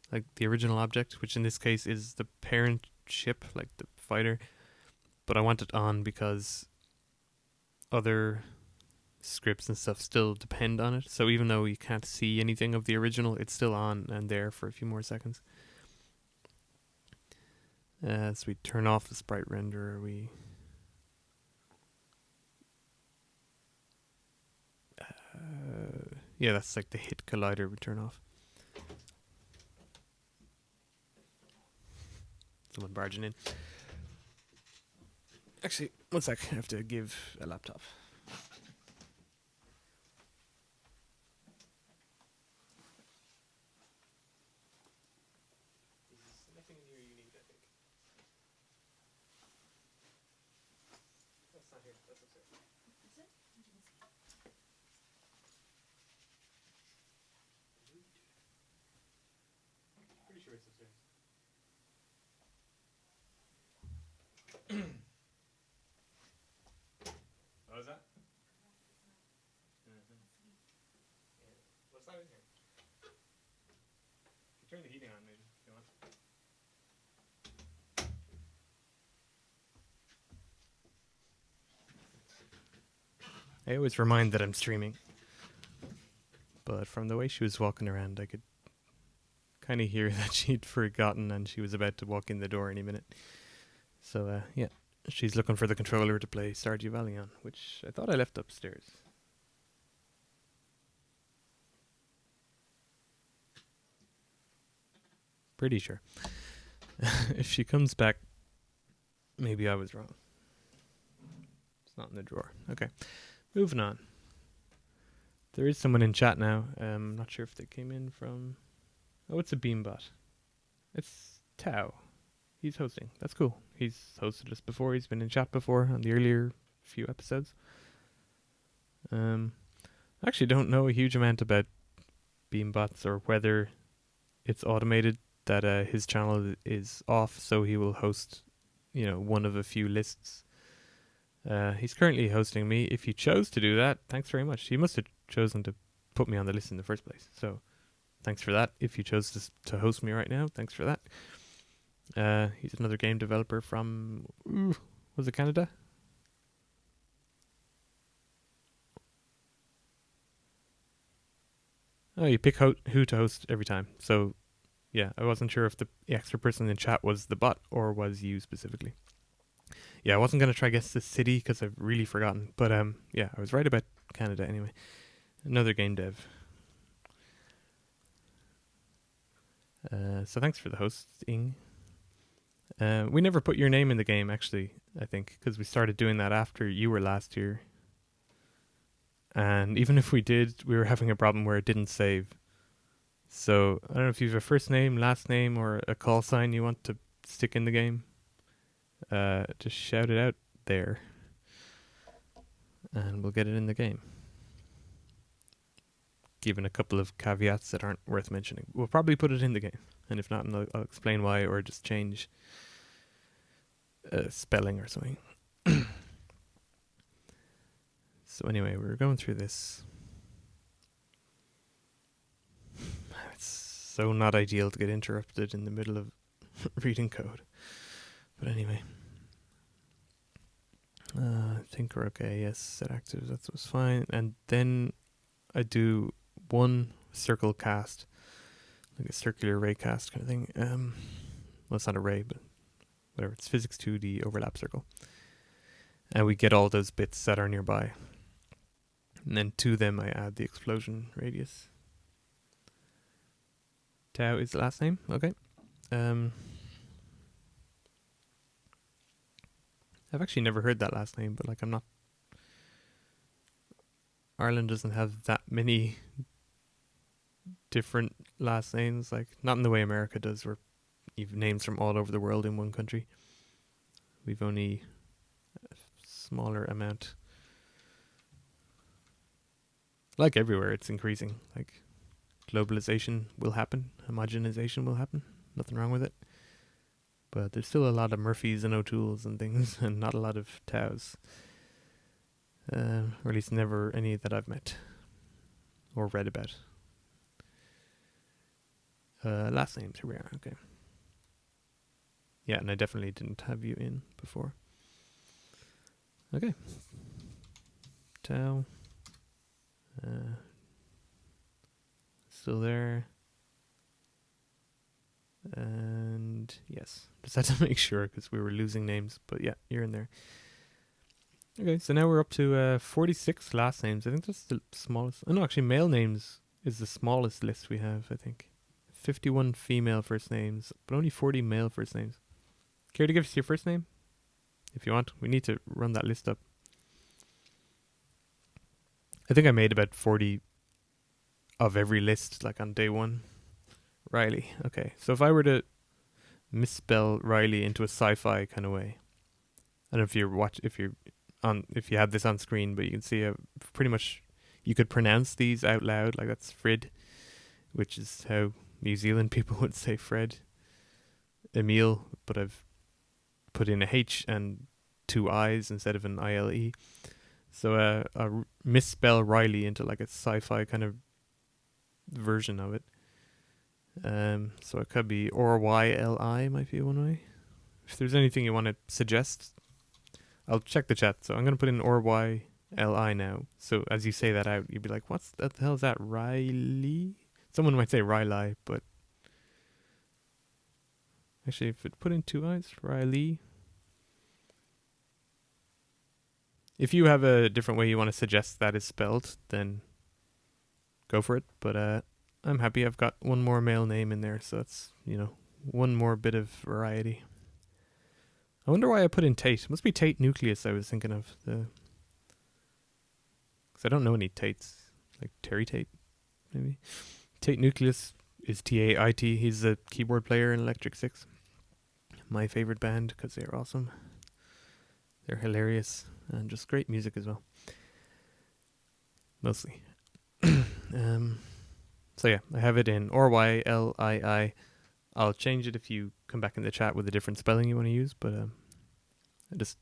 like the original object, which in this case is the parent ship, like the fighter. But I want it on because other scripts and stuff still depend on it. So even though you can't see anything of the original, it's still on and there for a few more seconds. As we turn off the sprite renderer, yeah, that's like the hit collider we turn off. Someone barging in. Actually, one sec, I have to give a laptop. There's nothing in here you need, I think. That's not here, that's upstairs. Is it? Pretty sure it's upstairs. What was that? What's that in here? You turn the heating on, maybe, if you want. I always remind that I'm streaming. But from the way she was walking around, I could kind of hear that she'd forgotten and she was about to walk in the door any minute. So, yeah. She's looking for the controller to play Stardew Valley on, which I thought I left upstairs. Pretty sure. If she comes back, maybe I was wrong. It's not in the drawer. Okay. Moving on. There is someone in chat now. I'm not sure if they came in from... Oh, it's a Beambot. It's Tao. He's hosting. That's cool. He's hosted us before. He's been in chat before on the earlier few episodes. I actually don't know a huge amount about Beambots or whether it's automated that his channel is off, so he will host, one of a few lists. He's currently hosting me. If he chose to do that, thanks very much. He must have chosen to put me on the list in the first place. So thanks for that. If you chose to host me right now, thanks for that. He's another game developer from, was it Canada? Oh, you pick who to host every time. So, yeah, I wasn't sure if the extra person in chat was the bot or was you specifically. Yeah, I wasn't going to try guess the city because I've really forgotten. But, yeah, I was right about Canada anyway. Another game dev. So thanks for the hosting. We never put your name in the game, actually. I think, because we started doing that after you were last here. And even if we did, we were having a problem where it didn't save. So I don't know if you have a first name, last name, or a call sign you want to stick in the game. Just shout it out there, and we'll get it in the game. Given a couple of caveats that aren't worth mentioning. We'll probably put it in the game, and if not, I'll explain why, or just change spelling or something. So anyway, we're going through this. It's so not ideal to get interrupted in the middle of reading code. But anyway. I think we're okay. Yes, set active, that was fine. And then I do one circle cast, like a circular ray cast kind of thing. Well, it's not a ray, but whatever. It's physics 2D overlap circle. And we get all those bits that are nearby. And then to them I add the explosion radius. Tau is the last name. Okay. I've actually never heard that last name, but like I'm not... Ireland doesn't have that many different last names, like not in the way America does, where you've names from all over the world in one country. We've only a smaller amount. Like everywhere, it's increasing. Like globalization will happen, homogenization will happen. Nothing wrong with it. But there's still a lot of Murphys and O'Tooles and things, and not a lot of Taus. Or at least never any that I've met or read about. Last names, here we are, okay. Yeah, and I definitely didn't have you in before. Okay. Tau. Still there. And yes, just had to make sure because we were losing names, but yeah, you're in there. Okay, so now we're up to 46 last names. I think that's the smallest. Oh no, actually male names is the smallest list we have, I think. 51 female first names, but only 40 male first names. Care to give us your first name? If you want, we need to run that list up. I think I made about 40 of every list, like on day one. Riley. Okay, so if I were to misspell Riley into a sci-fi kind of way, I don't know if you had this on screen, but you can see pretty much you could pronounce these out loud, like that's Frid, which is how New Zealand people would say Fred. Emil, but I've put in a H and two I's instead of an ILE. So I misspell Riley into like a sci-fi kind of version of it. So it could be ORYLI might be one way. If there's anything you want to suggest, I'll check the chat. So I'm going to put in ORYLI now. So as you say that out, you'd be like, what the hell is that? Riley? Someone might say Riley, but actually if it put in two I's, Riley. If you have a different way you want to suggest that is spelled, then go for it. But I'm happy I've got one more male name in there, so that's, one more bit of variety. I wonder why I put in Tate. It must be Tate Nucleus I was thinking of. Because I don't know any Tates. Like Terry Tate, maybe. Tate Nucleus is T-A-I-T. He's a keyboard player in Electric Six. My favorite band, because they're awesome. They're hilarious, and just great music as well. Mostly. So yeah, I have it in ORYLII. I'll change it if you come back in the chat with a different spelling you want to use, but I just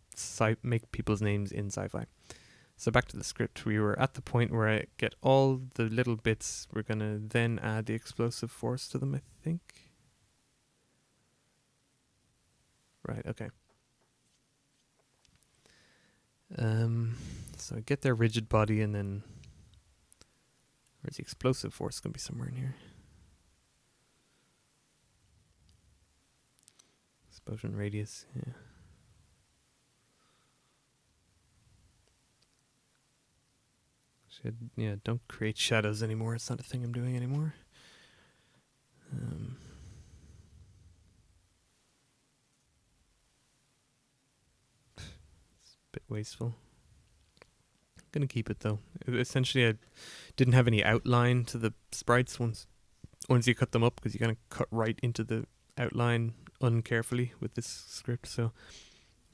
make people's names in sci-fi. So back to the script. We were at the point where I get all the little bits. We're going to then add the explosive force to them, I think. Right, okay. So I get their rigid body, and then where's the explosive force? Going to be somewhere in here. Explosion radius, yeah. Don't create shadows anymore. It's not a thing I'm doing anymore. wasteful. Gonna keep it though. Essentially, I didn't have any outline to the sprites once you cut them up, because you kind of cut right into the outline uncarefully with this script. So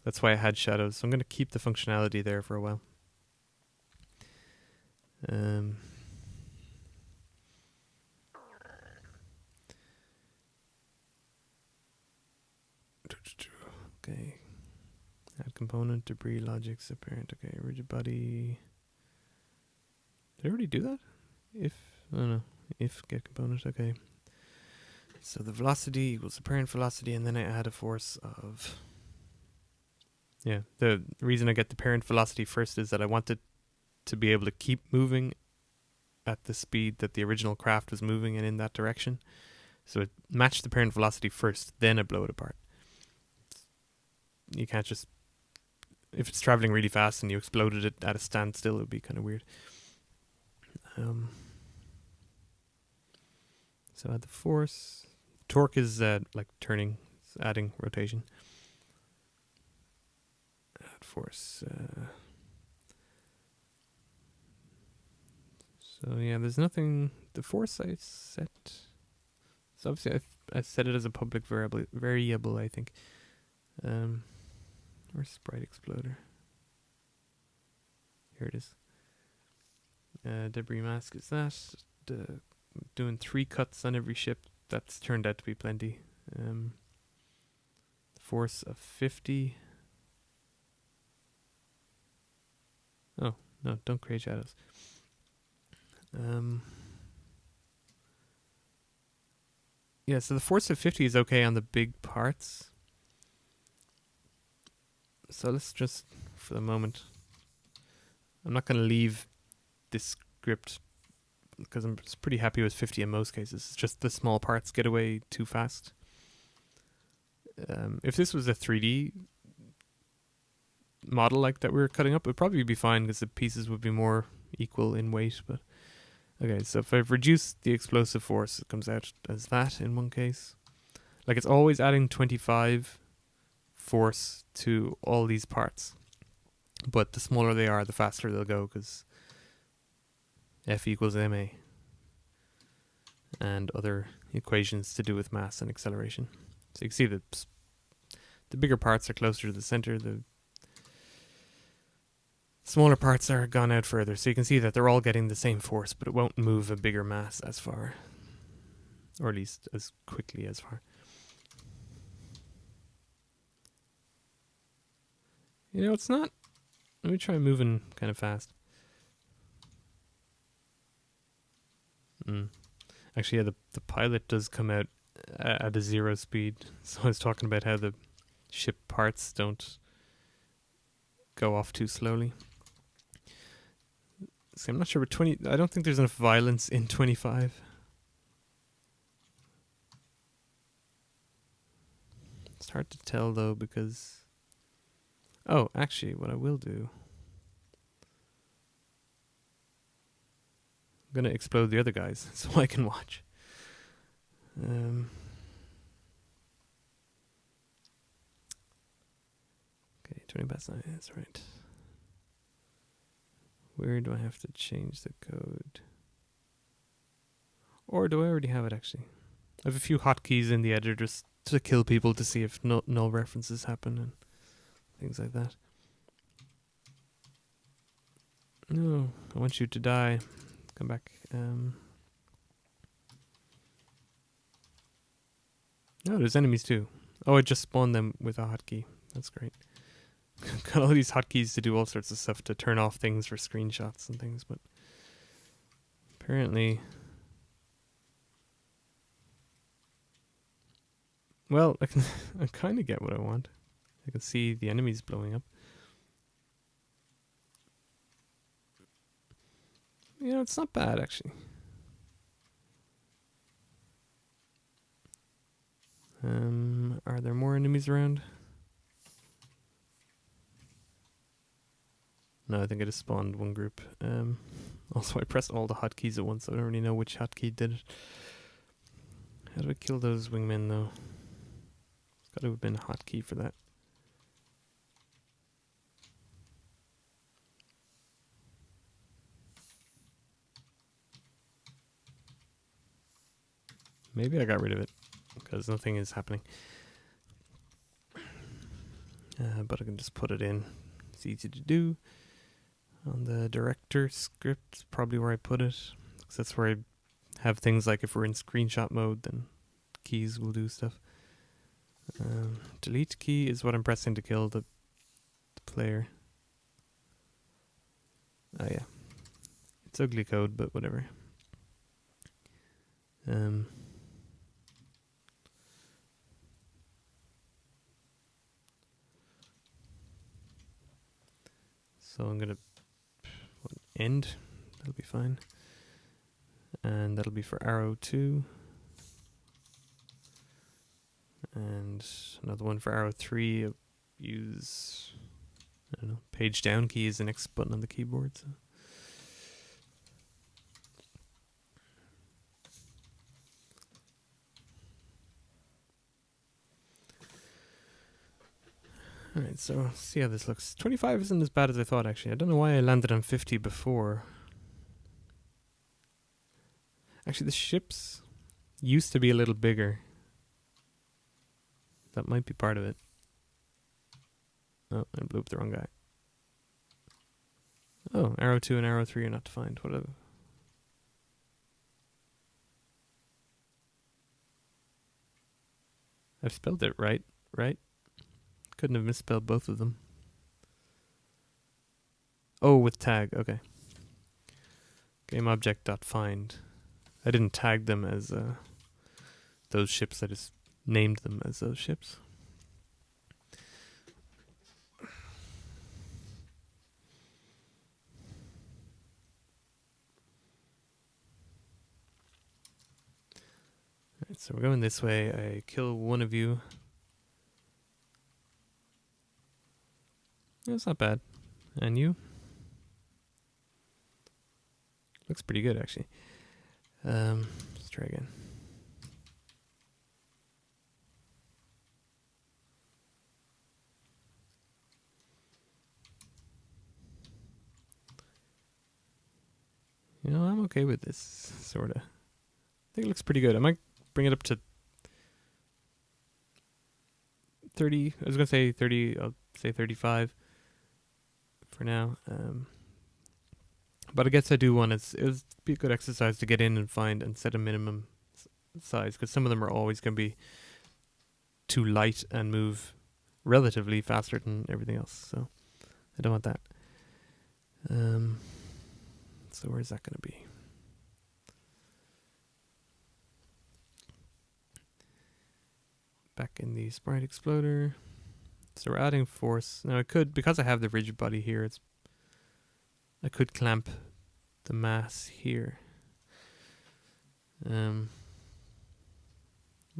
that's why I had shadows. So I'm gonna keep the functionality there for a while. Okay. Add component, debris, logics, apparent. Okay, rigid body. Did I already do that? If get component. Okay. So the velocity equals apparent velocity, and then I add a force of. Yeah, the reason I get the parent velocity first is that I want it to be able to keep moving at the speed that the original craft was moving and in that direction. So it matched the parent velocity first, then I blow it apart. You can't just, if it's traveling really fast and you exploded it at a standstill, it would be kind of weird. So add the force. Torque is like turning, it's adding rotation. Add force. So yeah, there's nothing. The force I set. So obviously I set it as a public variable. I think. Or sprite exploder. Here it is. Debris mask is that. Doing 3 cuts on every ship. That's turned out to be plenty. Force of 50. Oh, no, don't create shadows. Yeah, so the force of 50 is okay on the big parts. So let's just, for the moment, I'm not going to leave this script because I'm pretty happy with 50 in most cases. It's just the small parts get away too fast. If this was a 3D model like that we were cutting up, it would probably be fine because the pieces would be more equal in weight. But okay, so if I've reduced the explosive force, it comes out as that in one case. Like it's always adding 25 force to all these parts. But the smaller they are, the faster they'll go, because F equals ma. And other equations to do with mass and acceleration. So you can see that the bigger parts are closer to the center, the smaller parts are gone out further. So you can see that they're all getting the same force, but it won't move a bigger mass as far. Or at least as quickly as far. You know, it's not. Let me try moving kind of fast. Actually, yeah, the pilot does come out at a 0 speed. So I was talking about how the ship parts don't go off too slowly. So I'm not sure, but I don't think there's enough violence in 25. It's hard to tell though, because... Oh, actually, what I will do... I'm gonna explode the other guys so I can watch. Okay, 20 past 9, that's right. Where do I have to change the code? Or do I already have it actually? I have a few hotkeys in the editor just to kill people to see if null references happen and things like that. No, I want you to die. Come back. No, there's enemies too. Oh, I just spawned them with a hotkey. That's great. Got all these hotkeys to do all sorts of stuff to turn off things for screenshots and things, but apparently... Well, I kind of get what I want. I can see the enemies blowing up. You know, it's not bad actually. Are there more enemies around? No, I think I just spawned one group. Also, I pressed all the hotkeys at once, so I don't really know which hotkey did it. How do I kill those wingmen, though? It's got to have been a hotkey for that. Maybe I got rid of it because nothing is happening. But I can just put it in. It's easy to do. On the director script, probably where I put it. Because that's where I have things like if we're in screenshot mode, then keys will do stuff. Delete key is what I'm pressing to kill the player. Oh yeah. It's ugly code, but whatever. So I'm gonna end. That'll be fine. And that'll be for arrow 2. And another one for arrow 3. I'll use, I don't know, page down key is the next button on the keyboard. So. Alright, so see how this looks. 25 isn't as bad as I thought, actually. I don't know why I landed on 50 before. Actually, the ships used to be a little bigger. That might be part of it. Oh, I blew up the wrong guy. Oh, arrow 2 and arrow 3 are not defined. Whatever. I've spelled it right? Couldn't have misspelled both of them. Oh, with tag, okay. GameObject.find. I didn't tag them as those ships, I just named them as those ships. Alright, so we're going this way. I kill one of you. That's not bad. And you? Looks pretty good, actually. Let's try again. You know, I'm okay with this, sort of. I think it looks pretty good. I might bring it up to 30. I was going to say 30. I'll say 35 for now. But I guess I do want it would be a good exercise to get in and find and set a minimum size, because some of them are always going to be too light and move relatively faster than everything else. So I don't want that. So where's that going to be? Back in the sprite exploder. So we're adding force. Now I could, because I have the rigid body here, I could clamp the mass here. Might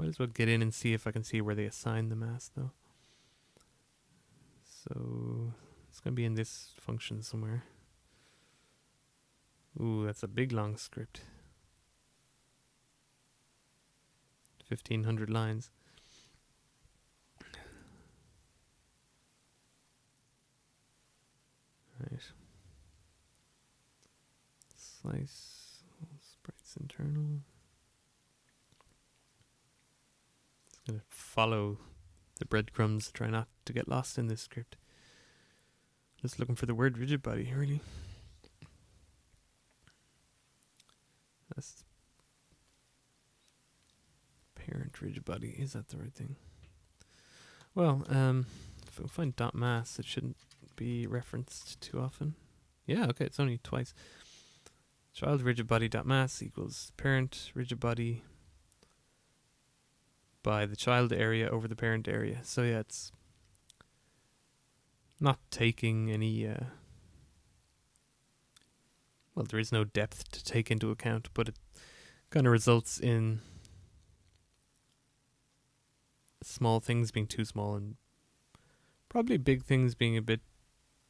as well get in and see if I can see where they assign the mass, though. So it's going to be in this function somewhere. Ooh, that's a big long script. 1,500 lines. Right. Slice. Sprites internal. It's going to follow the breadcrumbs. Try not to get lost in this script. Just looking for the word rigid body, really. That's parent rigid body. Is that the right thing? Well, if we find dot mass, it shouldn't be referenced too often. Yeah, okay, it's only twice. Child rigid body dot mass equals parent rigid body by the child area over the parent area. So yeah, it's not taking any well, there is no depth to take into account, but it kind of results in small things being too small and probably big things being a bit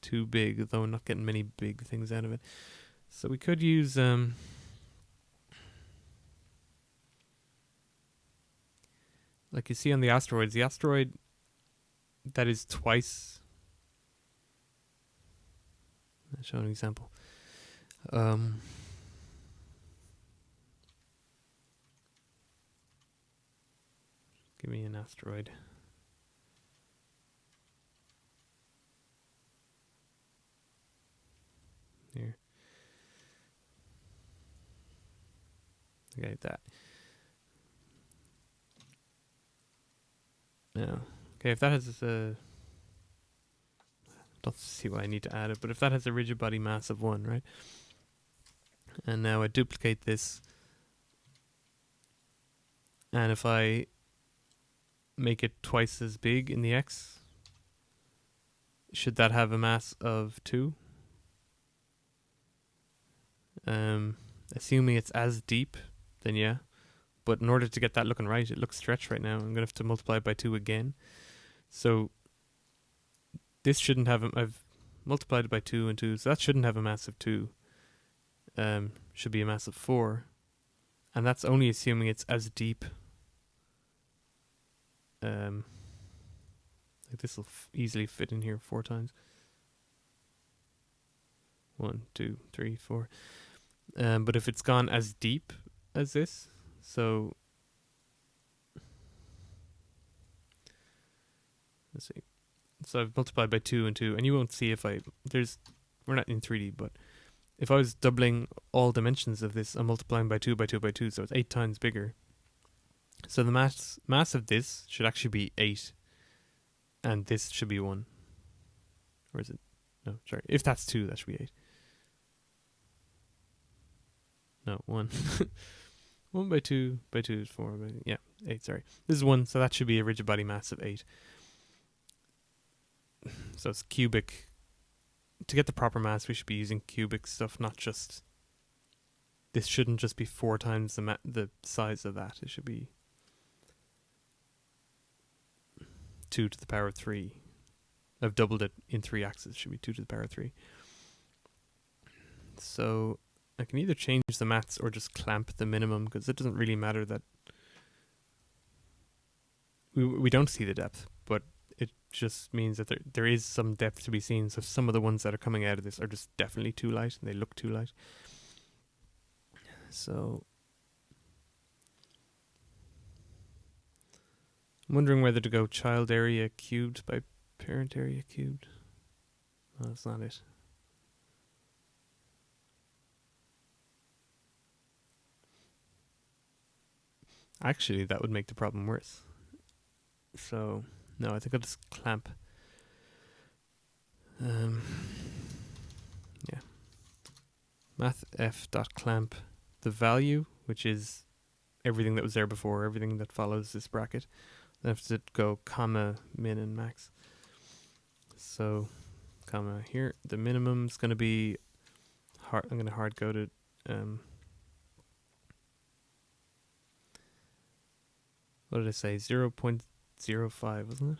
too big, though I'm not getting many big things out of it. So we could use like you see on the asteroids, the asteroid that is twice. I'll show an example. Give me an asteroid. Here. Okay, that. No. Okay, if that has a... don't see why I need to add it, but if that has a rigid body mass of 1, right? And now I duplicate this. And if I make it twice as big in the X, should that have a mass of 2? Assuming it's as deep, then yeah. But in order to get that looking right, it looks stretched right now. I'm going to have to multiply it by 2 again. So this shouldn't have I've multiplied it by 2 and 2, so that shouldn't have a mass of 2. Should be a mass of 4. And that's only assuming it's as deep. Like this will easily fit in here 4 times. 1, 2, 3, 4. But if it's gone as deep as this, so let's see. So I've multiplied by 2 and 2, and you won't see if we're not in 3D, but if I was doubling all dimensions of this, I'm multiplying by 2 by 2 by 2, so it's 8 times bigger. So the mass of this should actually be 8, and this should be 1. Or is it? No, sorry. If that's 2, that should be 8. No, 1. 1 by 2 by 2 is 4. Yeah, 8, sorry. This is 1, so that should be a rigid body mass of 8. So it's cubic. To get the proper mass, we should be using cubic stuff, not just... This shouldn't just be 4 times the size of that. It should be 2 to the power of 3. I've doubled it in 3 axes. It should be 2 to the power of 3. So I can either change the maths or just clamp the minimum, because it doesn't really matter that we don't see the depth, but it just means that there is some depth to be seen. So some of the ones that are coming out of this are just definitely too light, and they look too light. So I'm wondering whether to go child area cubed by parent area cubed. Oh, that's not it. Actually, that would make the problem worse. So, no, I think I'll just clamp. Yeah. mathf.clamp the value, which is everything that was there before, everything that follows this bracket. Then I have to go comma, min, and max. So, comma here. The minimum's going to be I'm going to hard code it. What did I say? 0.05, wasn't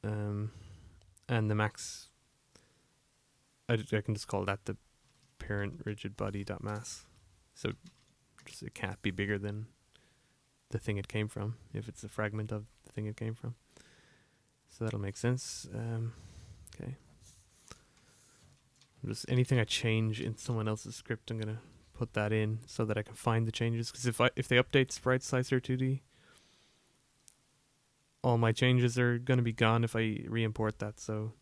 it? And the max, I can just call that the parent rigid body dot mass. So it can't be bigger than the thing it came from if it's a fragment of the thing it came from. So that'll make sense. Okay. Just anything I change in someone else's script, I'm gonna put that in so that I can find the changes. Because if they update Sprite Slicer 2D, all my changes are gonna be gone if I re-import that. So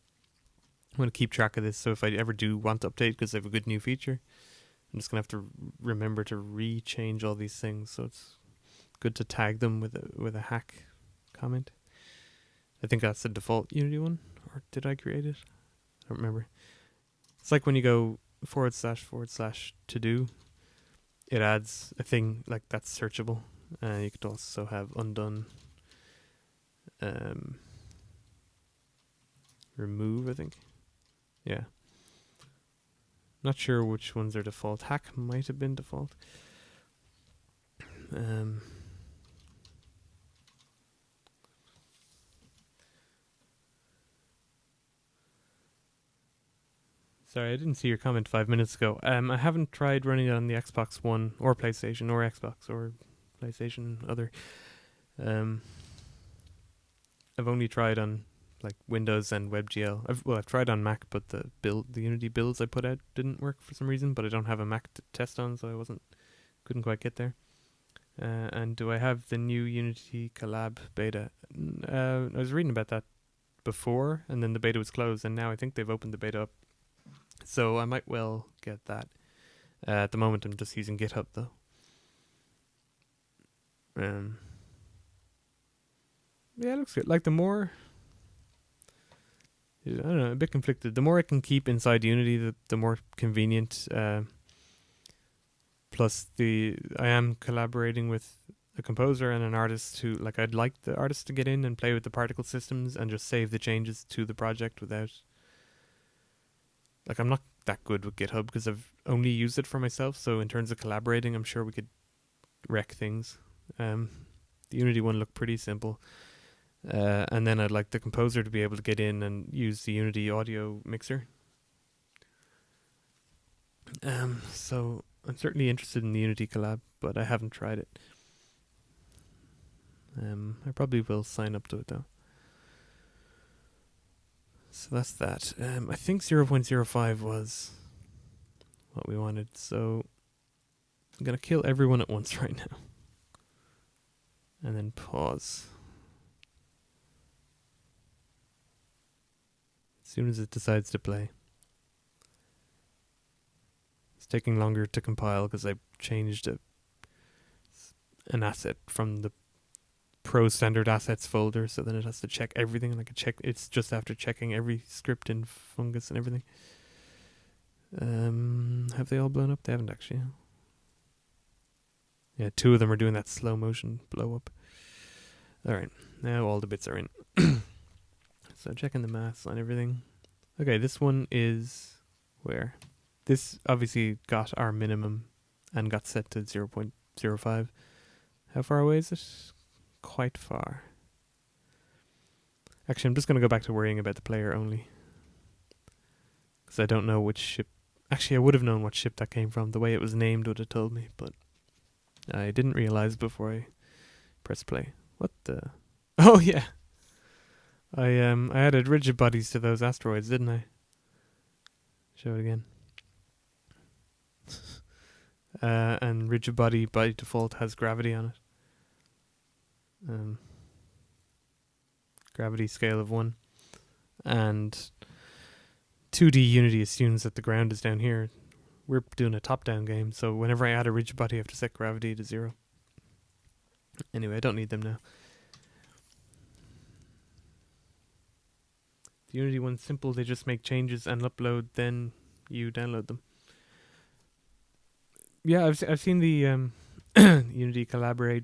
I'm gonna keep track of this. So if I ever do want to update because they have a good new feature, I'm just gonna have to remember to re-change all these things. So it's good to tag them with a hack comment. I think that's the default Unity one, or did I create it? I don't remember. It's like when you go // to do, it adds a thing like that's searchable. You could also have undone remove, I think. Yeah. Not sure which ones are default. Hack might have been default. Sorry, I didn't see your comment 5 minutes ago. I haven't tried running it on the Xbox One or PlayStation or Xbox or PlayStation other. I've only tried on like Windows and WebGL. I've tried on Mac, but the Unity builds I put out didn't work for some reason. But I don't have a Mac to test on, so couldn't quite get there. And do I have the new Unity collab beta? I was reading about that before, and then the beta was closed, and now I think they've opened the beta up. So I might well get that. At the moment, I'm just using GitHub though. Yeah, it looks good. Like the more, I don't know, a bit conflicted. The more I can keep inside Unity, the more convenient. Plus, I am collaborating with a composer and an artist who, like, I'd like the artist to get in and play with the particle systems and just save the changes to the project without. Like, I'm not that good with GitHub because I've only used it for myself. So in terms of collaborating, I'm sure we could wreck things. The Unity one looked pretty simple. And then I'd like the composer to be able to get in and use the Unity audio mixer. So I'm certainly interested in the Unity collab, but I haven't tried it. I probably will sign up to it though. So that's that. I think 0.05 was what we wanted. So I'm going to kill everyone at once right now. And then pause. As soon as it decides to play. It's taking longer to compile because I changed an asset from the Pro Standard Assets folder, so then it has to check everything. Like it's just after checking every script in Fungus and everything. Have they all blown up? They haven't actually. Yeah, 2 of them are doing that slow motion blow up. Alright, now all the bits are in. So checking the maths on everything. Okay, this one is where? This obviously got our minimum and got set to 0.05. How far away is it? Quite far. Actually, I'm just going to go back to worrying about the player only. Because I don't know which ship. Actually, I would have known what ship that came from. The way it was named would have told me, but I didn't realize before I pressed play. What the? Oh, yeah. I added rigid bodies to those asteroids, didn't I? Show it again. And rigid body by default has gravity on it. Gravity scale of 1. And 2D Unity assumes that the ground is down here. We're doing a top-down game, so whenever I add a rigid body, I have to set gravity to 0. Anyway, I don't need them now. The Unity one's simple. They just make changes and upload, then you download them. Yeah, I've seen the Unity collaborate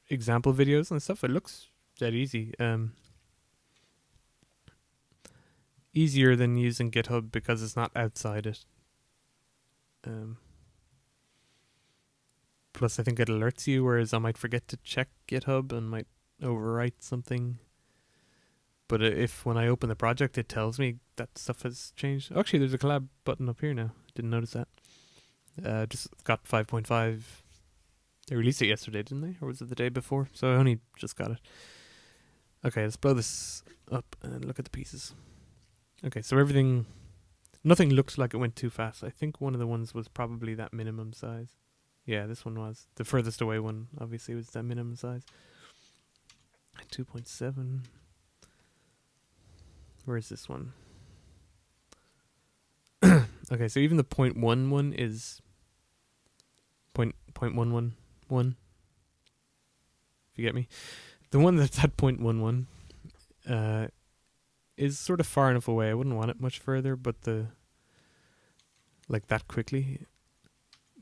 example videos and stuff. It looks that easy. Easier than using GitHub because it's not outside it. Plus, I think it alerts you, whereas I might forget to check GitHub and might overwrite something. But if when I open the project, it tells me that stuff has changed. Actually, there's a collab button up here now. Didn't notice that. Just got 5.5. They released it yesterday, didn't they? Or was it the day before? So I only just got it. Okay, let's blow this up and look at the pieces. Okay, so nothing looks like it went too fast. I think one of the ones was probably that minimum size. Yeah, this one was. The furthest away one, obviously, was that minimum size. 2.7. Where is this one? Okay, so even the 0.1 one is 0.111. If you get me. The one that's at 0.11 is sort of far enough away. I wouldn't want it much further, but like that quickly.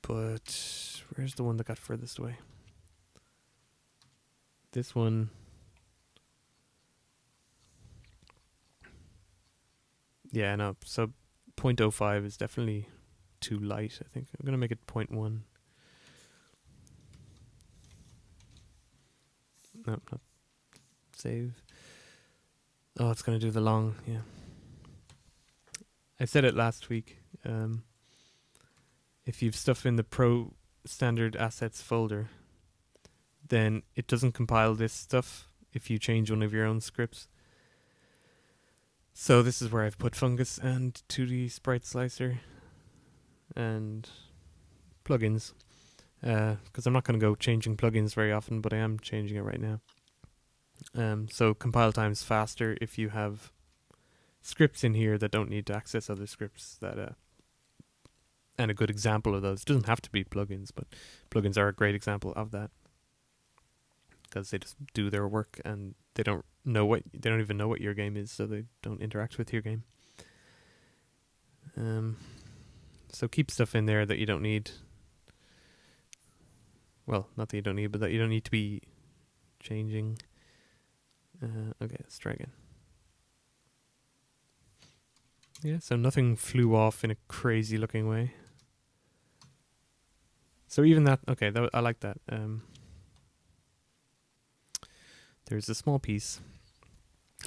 But where's the one that got furthest away? This one. Yeah, no. So 0.05 is definitely too light, I think. I'm going to make it 0.1. No, not save. Oh, it's going to do the long, yeah. I said it last week. If you've stuff in the Pro Standard Assets folder, then it doesn't compile this stuff if you change one of your own scripts. So this is where I've put Fungus and 2D Sprite Slicer and plugins. because I'm not going to go changing plugins very often, but I am changing it right now. So compile time's faster if you have scripts in here that don't need to access other scripts. And a good example of those, it doesn't have to be plugins, but plugins are a great example of that, because they just do their work and they don't even know what your game is, so they don't interact with your game. So keep stuff in there that you don't need. Well, not that you don't need, but that you don't need to be changing. Okay, let's try again. Yeah, so nothing flew off in a crazy looking way. So even that, okay, I like that. There's a small piece.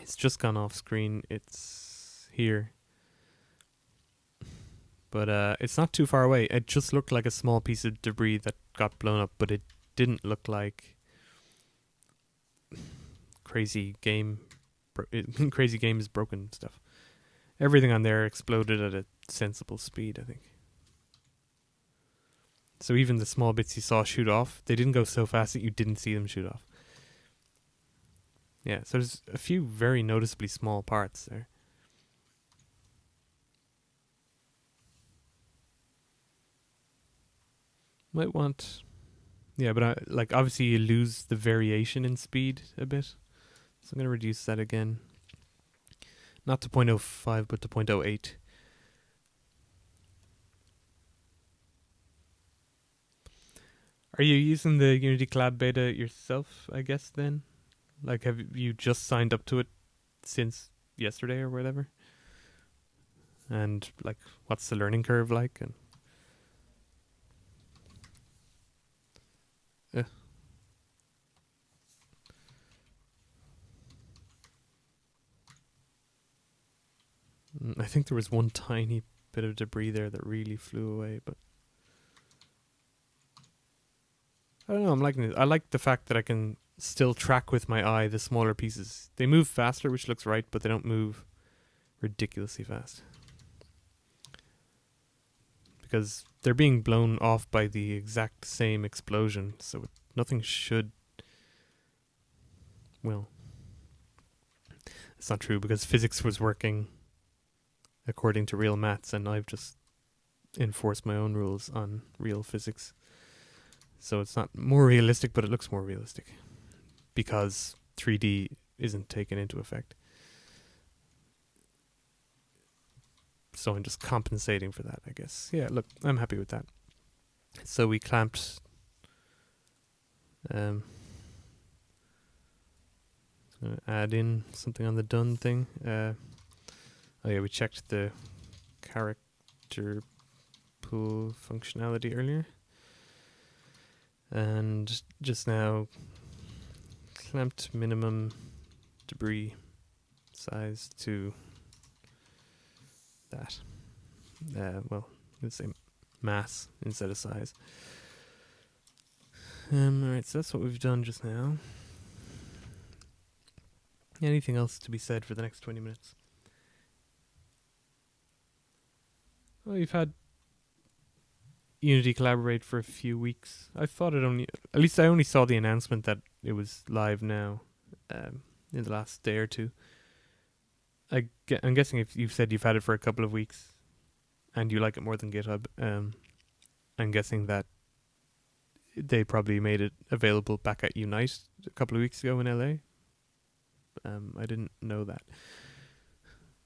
It's just gone off screen. It's here. But it's not too far away. It just looked like a small piece of debris that got blown up, but it didn't look like crazy game is broken stuff. Everything on there exploded at a sensible speed, I think. So even the small bits you saw shoot off, they didn't go so fast that you didn't see them shoot off. Yeah, so there's a few very noticeably small parts there. Might want... Yeah, but obviously you lose the variation in speed a bit. So I'm going to reduce that again. Not to 0.05, but to 0.08. Are you using the Unity Collab beta yourself, I guess, then? Like, have you just signed up to it since yesterday or whatever? And, like, what's the learning curve like? And I think there was one tiny bit of debris there that really flew away, but I don't know, I'm liking it. I like the fact that I can still track with my eye the smaller pieces. They move faster, which looks right, but they don't move ridiculously fast. Because they're being blown off by the exact same explosion, so nothing should... Well, it's not true, because physics was working according to real maths, and I've just enforced my own rules on real physics. So it's not more realistic, but it looks more realistic because 3D isn't taken into effect. So I'm just compensating for that, I guess. Yeah, look, I'm happy with that. So we clamped... add in something on the done thing. Oh yeah, we checked the character pool functionality earlier. And just now clamped minimum debris size to that. Well, let's say mass instead of size. Alright, so that's what we've done just now. Anything else to be said for the next 20 minutes? Well, you've had Unity Collaborate for a few weeks. I thought I only saw the announcement that it was live now in the last day or two. I'm guessing if you've said you've had it for a couple of weeks and you like it more than GitHub, I'm guessing that they probably made it available back at Unite a couple of weeks ago in LA. I didn't know that.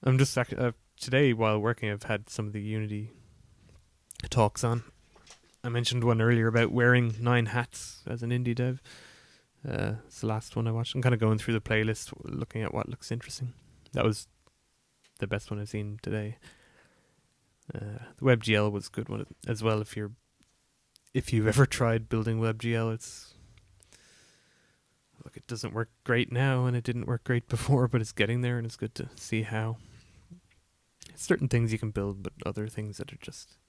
I'm just today while working, I've had some of the Unity talks on. I mentioned one earlier about wearing 9 hats as an indie dev. It's the last one I watched. I'm kind of going through the playlist, looking at what looks interesting. That was the best one I've seen today. The WebGL was a good one as well. If you've ever tried building WebGL, it doesn't work great now, and it didn't work great before, but it's getting there, and it's good to see how certain things you can build, but other things that are just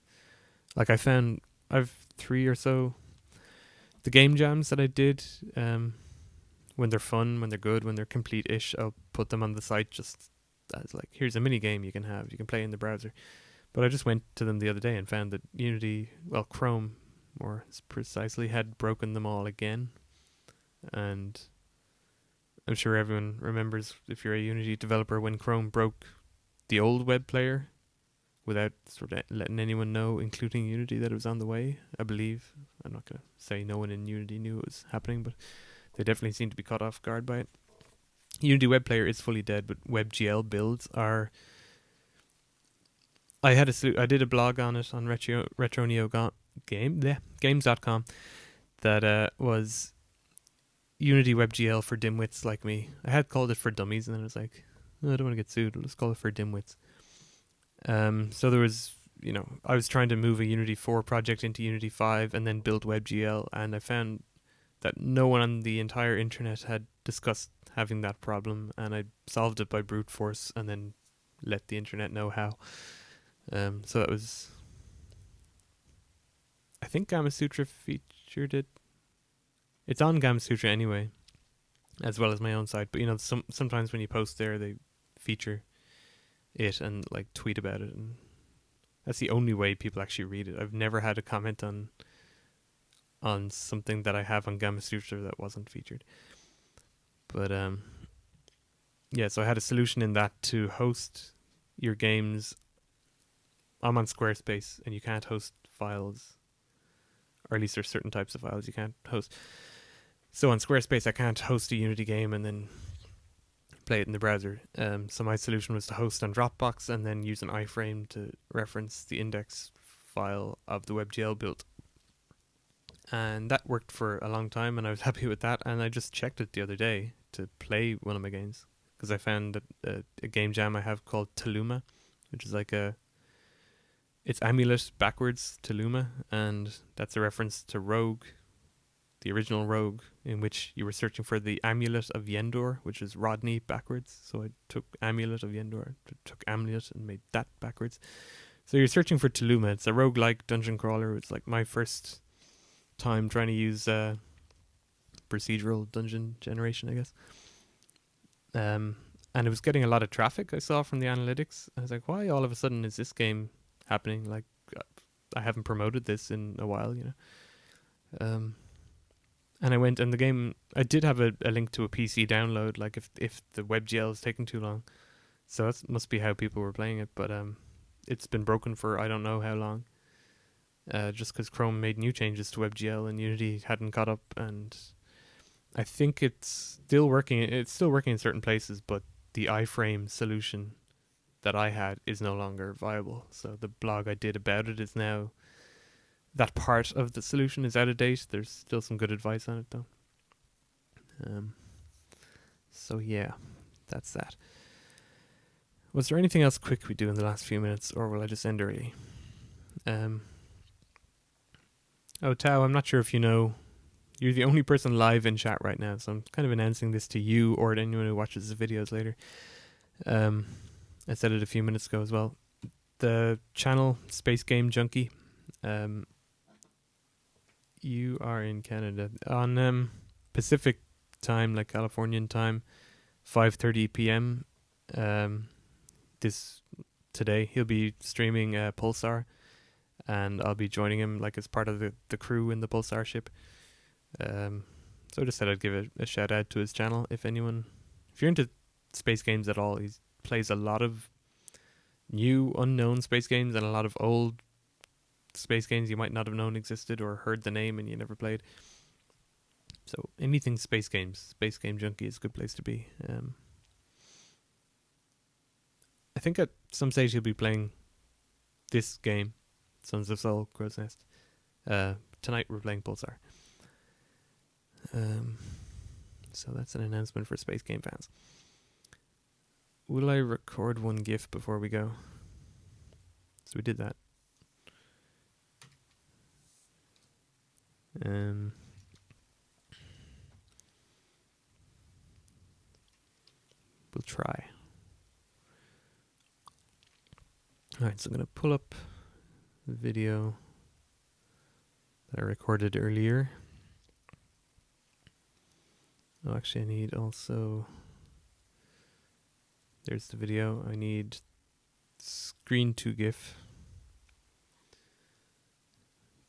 like I've 3 or so the game jams that I did. When they're fun, when they're good, when they're complete-ish, I'll put them on the site just as like, here's a mini game you can play in the browser. But I just went to them the other day and found that Chrome more precisely, had broken them all again. And I'm sure everyone remembers, if you're a Unity developer, when Chrome broke the old web player without sort of letting anyone know, including Unity, that it was on the way, I believe. I'm not going to say no one in Unity knew it was happening, but they definitely seemed to be caught off guard by it. Unity web player is fully dead, but WebGL builds are... I did a blog on it on RetroNeo games.com that was Unity WebGL for dimwits like me. I had called it for dummies, and then I was like, oh, I don't want to get sued. Let's call it for dimwits. So there was, I was trying to move a Unity 4 project into Unity 5 and then build WebGL, and I found that no one on the entire internet had discussed having that problem, and I solved it by brute force and then let the internet know how. So that was... I think Gamasutra featured it. It's on Gamasutra anyway, as well as my own site. But sometimes when you post there, they feature it and like tweet about it, and that's the only way people actually read it. I've never had a comment on something that I have on Gamasutra that wasn't featured. But yeah, so I had a solution in that to host your games. I'm on Squarespace, and you can't host files, or at least there's certain types of files you can't host. So on Squarespace, I can't host a Unity game and then play it in the browser. So my solution was to host on Dropbox and then use an iframe to reference the index file of the WebGL build. And that worked for a long time, and I was happy with that. And I just checked it the other day to play one of my games, because I found that a game jam I have called Taluma, which is like it's Amulet backwards, Taluma, and that's a reference to Rogue, the original Rogue, in which you were searching for the Amulet of Yendor, which is Rodney backwards. So I took Amulet of Yendor, took Amulet and made that backwards. So you're searching for Taluma. It's a roguelike dungeon crawler. It's like my first time trying to use procedural dungeon generation, I guess. And it was getting a lot of traffic, I saw from the analytics. I was like, why all of a sudden is this game happening? Like, I haven't promoted this in a while, and I went, and the game, I did have a link to a PC download, like if the WebGL is taking too long. So that must be how people were playing it, but it's been broken for I don't know how long. Just because Chrome made new changes to WebGL and Unity hadn't caught up, and I think it's still working. It's still working in certain places, but the iframe solution that I had is no longer viable. So the blog I did about it is now... that part of the solution is out of date. There's still some good advice on it, though. So yeah, that's that. Was there anything else quick we do in the last few minutes, or will I just end early? Oh, Tao, I'm not sure if you know. You're the only person live in chat right now, so I'm kind of announcing this to you or to anyone who watches the videos later. I said it a few minutes ago as well. The channel, Space Game Junkie, you are in Canada. On Pacific time, like Californian time, 5:30 p.m. Today, he'll be streaming Pulsar, and I'll be joining him like as part of the crew in the Pulsar ship. So I just said I'd give a shout out to his channel. If you're into space games at all, he plays a lot of new unknown space games and a lot of old space games you might not have known existed or heard the name and you never played. So anything space games, Space Game Junkie is a good place to be. I think at some stage he'll be playing this game, Sons of Soul, Crow's Nest. Tonight we're playing Pulsar. So that's an announcement for Space Game fans. Will I record one GIF before we go? So we did that. We'll try. Alright, so I'm going to pull up the video that I recorded earlier. Oh, actually I need also... There's the video. I need screen to GIF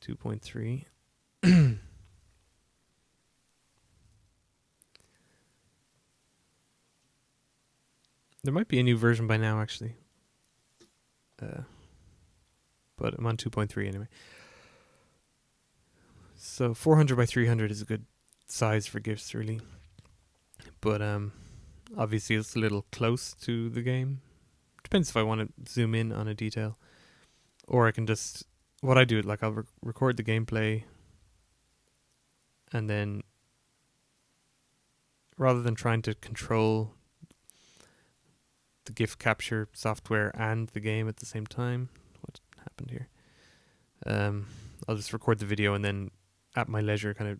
2.3. There might be a new version by now, actually. But I'm on 2.3 anyway. So 400 by 300 is a good size for GIFs, really. But obviously it's a little close to the game. Depends if I want to zoom in on a detail. Or I can just... What I do, like I'll record the gameplay, and then rather than trying to control the GIF capture software and the game at the same time, what happened here? I'll just record the video and then at my leisure kind of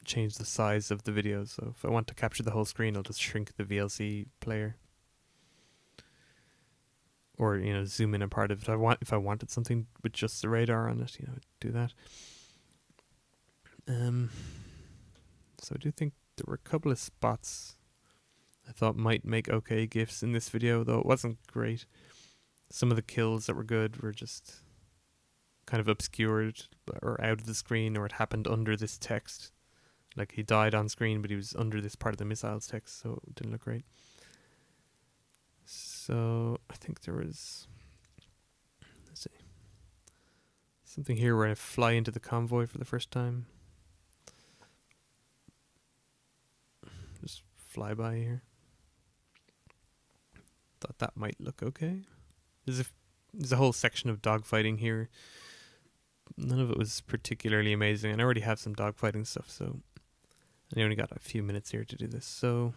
change the size of the video. So if I want to capture the whole screen, I'll just shrink the VLC player, or zoom in a part of it. If I wanted something with just the radar on it, do that. So I do think there were a couple of spots I thought might make okay GIFs in this video, though it wasn't great. Some of the kills that were good were just kind of obscured or out of the screen, or it happened under this text. Like he died on screen, but he was under this part of the missiles text, so it didn't look great. So I think there was, let's see, something here where I fly into the convoy for the first time. Just fly by here. Thought that might look okay. There's a whole section of dogfighting here. None of it was particularly amazing, and I already have some dogfighting stuff, so I only got a few minutes here to do this. So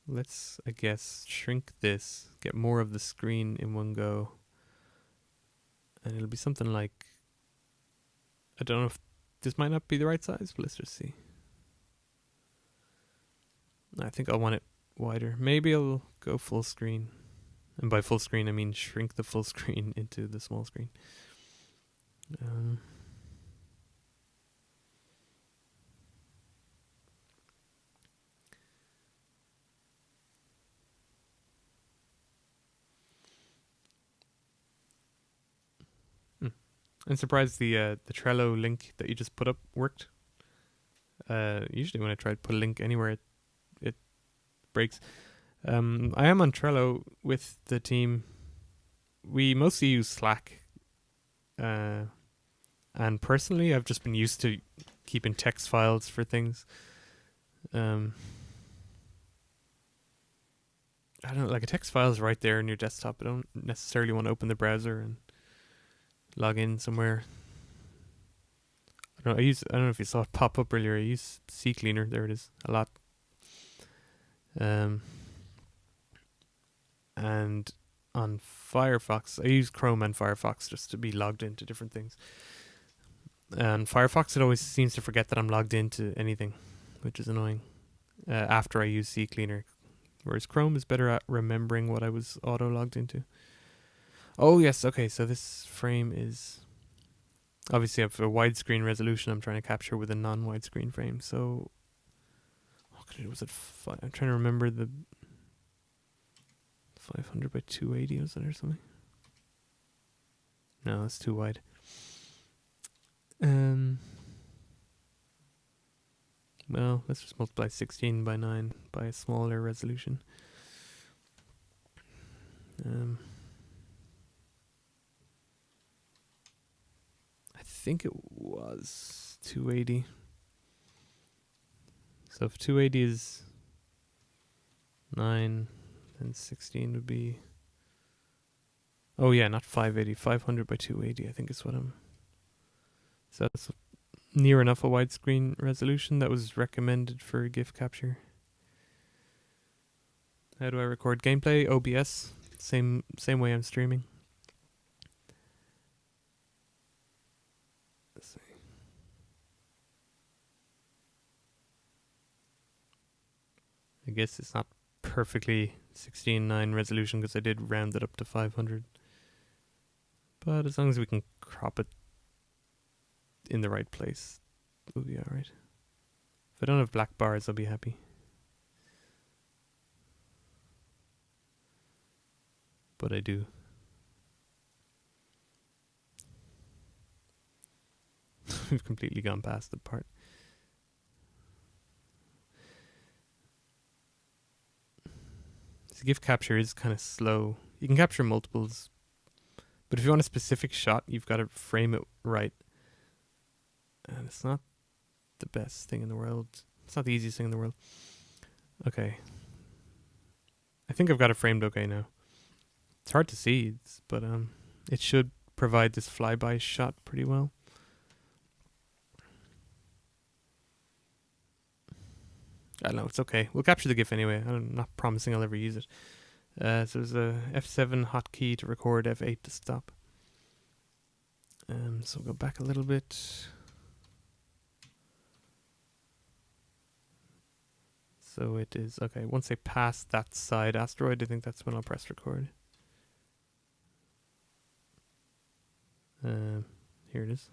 let's, I guess, shrink this, get more of the screen in one go, and it'll be something like, I don't know if this might not be the right size, but let's just see. I think I'll want it wider. Maybe I'll go full screen. And by full screen, I mean shrink the full screen into the small screen. I'm surprised the Trello link that you just put up worked. Usually when I try to put a link anywhere, it breaks. I am on Trello with the team. We mostly use Slack. And personally, I've just been used to keeping text files for things. I don't know, like a text file is right there in your desktop. I don't necessarily want to open the browser and log in somewhere. I don't know if you saw it pop up earlier. I use CCleaner. There it is, a lot. And on Firefox, I use Chrome and Firefox just to be logged into different things. And Firefox, it always seems to forget that I'm logged into anything, which is annoying, after I use CCleaner. Whereas Chrome is better at remembering what I was auto-logged into. Oh, yes, okay, so this frame is... Obviously, I have a widescreen resolution I'm trying to capture with a non-widescreen frame, so... Was it I'm trying to remember the... 500 by 280, was it, or something? No, that's too wide. Well, let's just multiply 16 by 9 by a smaller resolution. I think it was 280. So if 280 is 9, then 16 would be... Oh yeah, not 580. 500 by 280, I think is what I'm... So that's near enough a widescreen resolution that was recommended for GIF capture. How do I record gameplay? OBS. Same way I'm streaming. Let's see. I guess it's not perfectly 16:9 resolution because I did round it up to 500. But as long as we can crop it in the right place, we'll be alright. If I don't have black bars, I'll be happy. But I do. We've completely gone past the part. So GIF capture is kind of slow. You can capture multiples, but if you want a specific shot, you've got to frame it right. And it's not the best thing in the world. It's not the easiest thing in the world. Okay. I think I've got it framed okay now. It's hard to see, but it should provide this flyby shot pretty well. I don't know, it's okay. We'll capture the GIF anyway. I'm not promising I'll ever use it. So there's a F7 hotkey to record, F8 to stop. So we'll go back a little bit. So it is, okay, once I pass that side asteroid, I think that's when I'll press record. Here it is.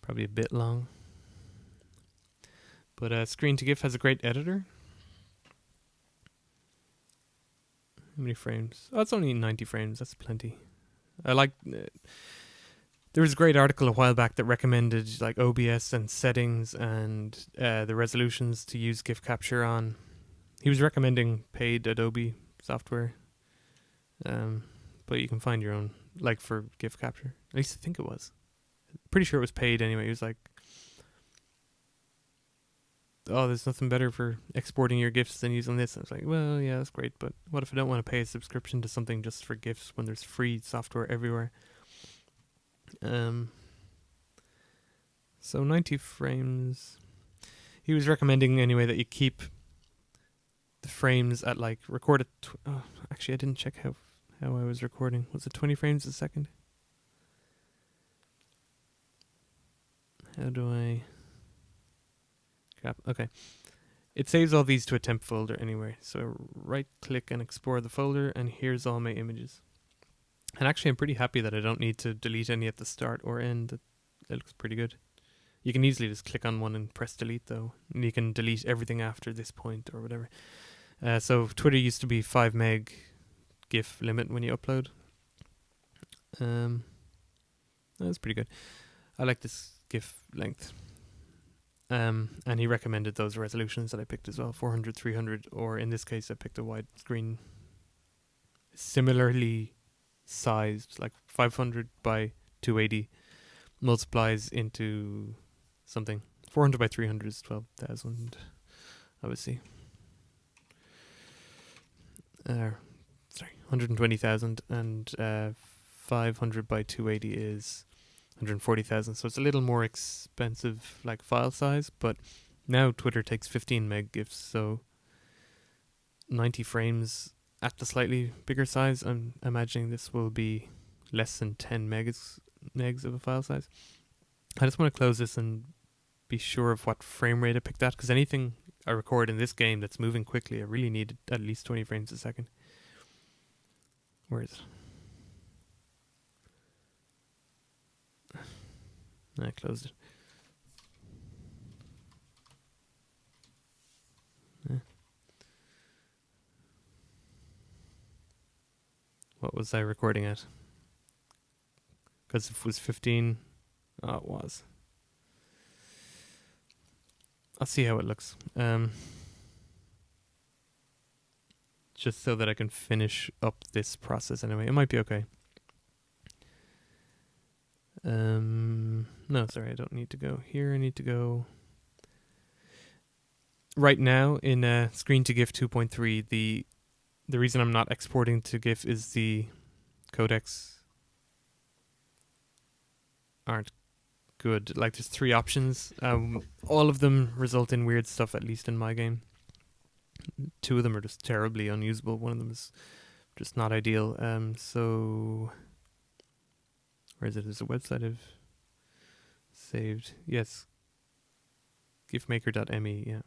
Probably a bit long. But Screen to GIF has a great editor. How many frames? Oh, it's only 90 frames. That's plenty. I like... there was a great article a while back that recommended like OBS and settings and the resolutions to use GIF capture on. He was recommending paid Adobe software. But you can find your own, like for GIF capture. At least I think it was. Pretty sure it was paid anyway. He was like, oh, there's nothing better for exporting your GIFs than using this. And I was like, well, yeah, that's great, but what if I don't want to pay a subscription to something just for GIFs when there's free software everywhere? So 90 frames. He was recommending anyway that you keep the frames at like record at actually I didn't check how I was recording. Was it 20 frames a second? How do I... Crap. Okay. It saves all these to a temp folder anyway. So right click and explore the folder, and here's all my images. And actually I'm pretty happy that I don't need to delete any at the start or end. It looks pretty good. You can easily just click on one and press delete though. And you can delete everything after this point or whatever. So Twitter used to be 5 meg GIF limit when you upload. That's pretty good. I like this GIF length. And he recommended those resolutions that I picked as well, 400, 300, or in this case I picked a widescreen similarly sized, like 500 by 280 multiplies into something. 400 by 300 is 12,000, obviously. Sorry, 120,000, and 500 by 280 is 140,000, so it's a little more expensive like file size, but now Twitter takes 15 meg GIFs, so 90 frames at the slightly bigger size. I'm imagining this will be less than 10 megs of a file size. I just want to close this and be sure of what frame rate I picked at, because anything I record in this game that's moving quickly, I really need at least 20 frames a second. Where is it? I closed it. Yeah. What was I recording at? Because if it was 15, oh, it was. I'll see how it looks. Just so that I can finish up this process anyway. It might be okay. No, sorry, I don't need to go here. I need to go right now in Screen to GIF 2.3. The reason I'm not exporting to GIF is the codecs aren't good. Like, there's 3 options. All of them result in weird stuff, at least in my game. 2 of them are just terribly unusable. One of them is just not ideal. So where is it? There's a website I've saved. Yes. gifmaker.me, yeah.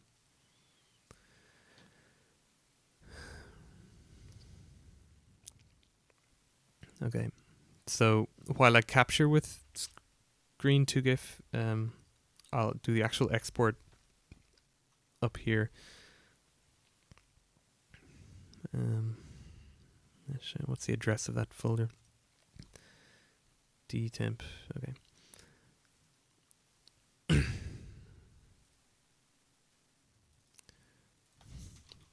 Okay. So while I capture with Screen to GIF, I'll do the actual export up here. What's the address of that folder? dtemp. Okay.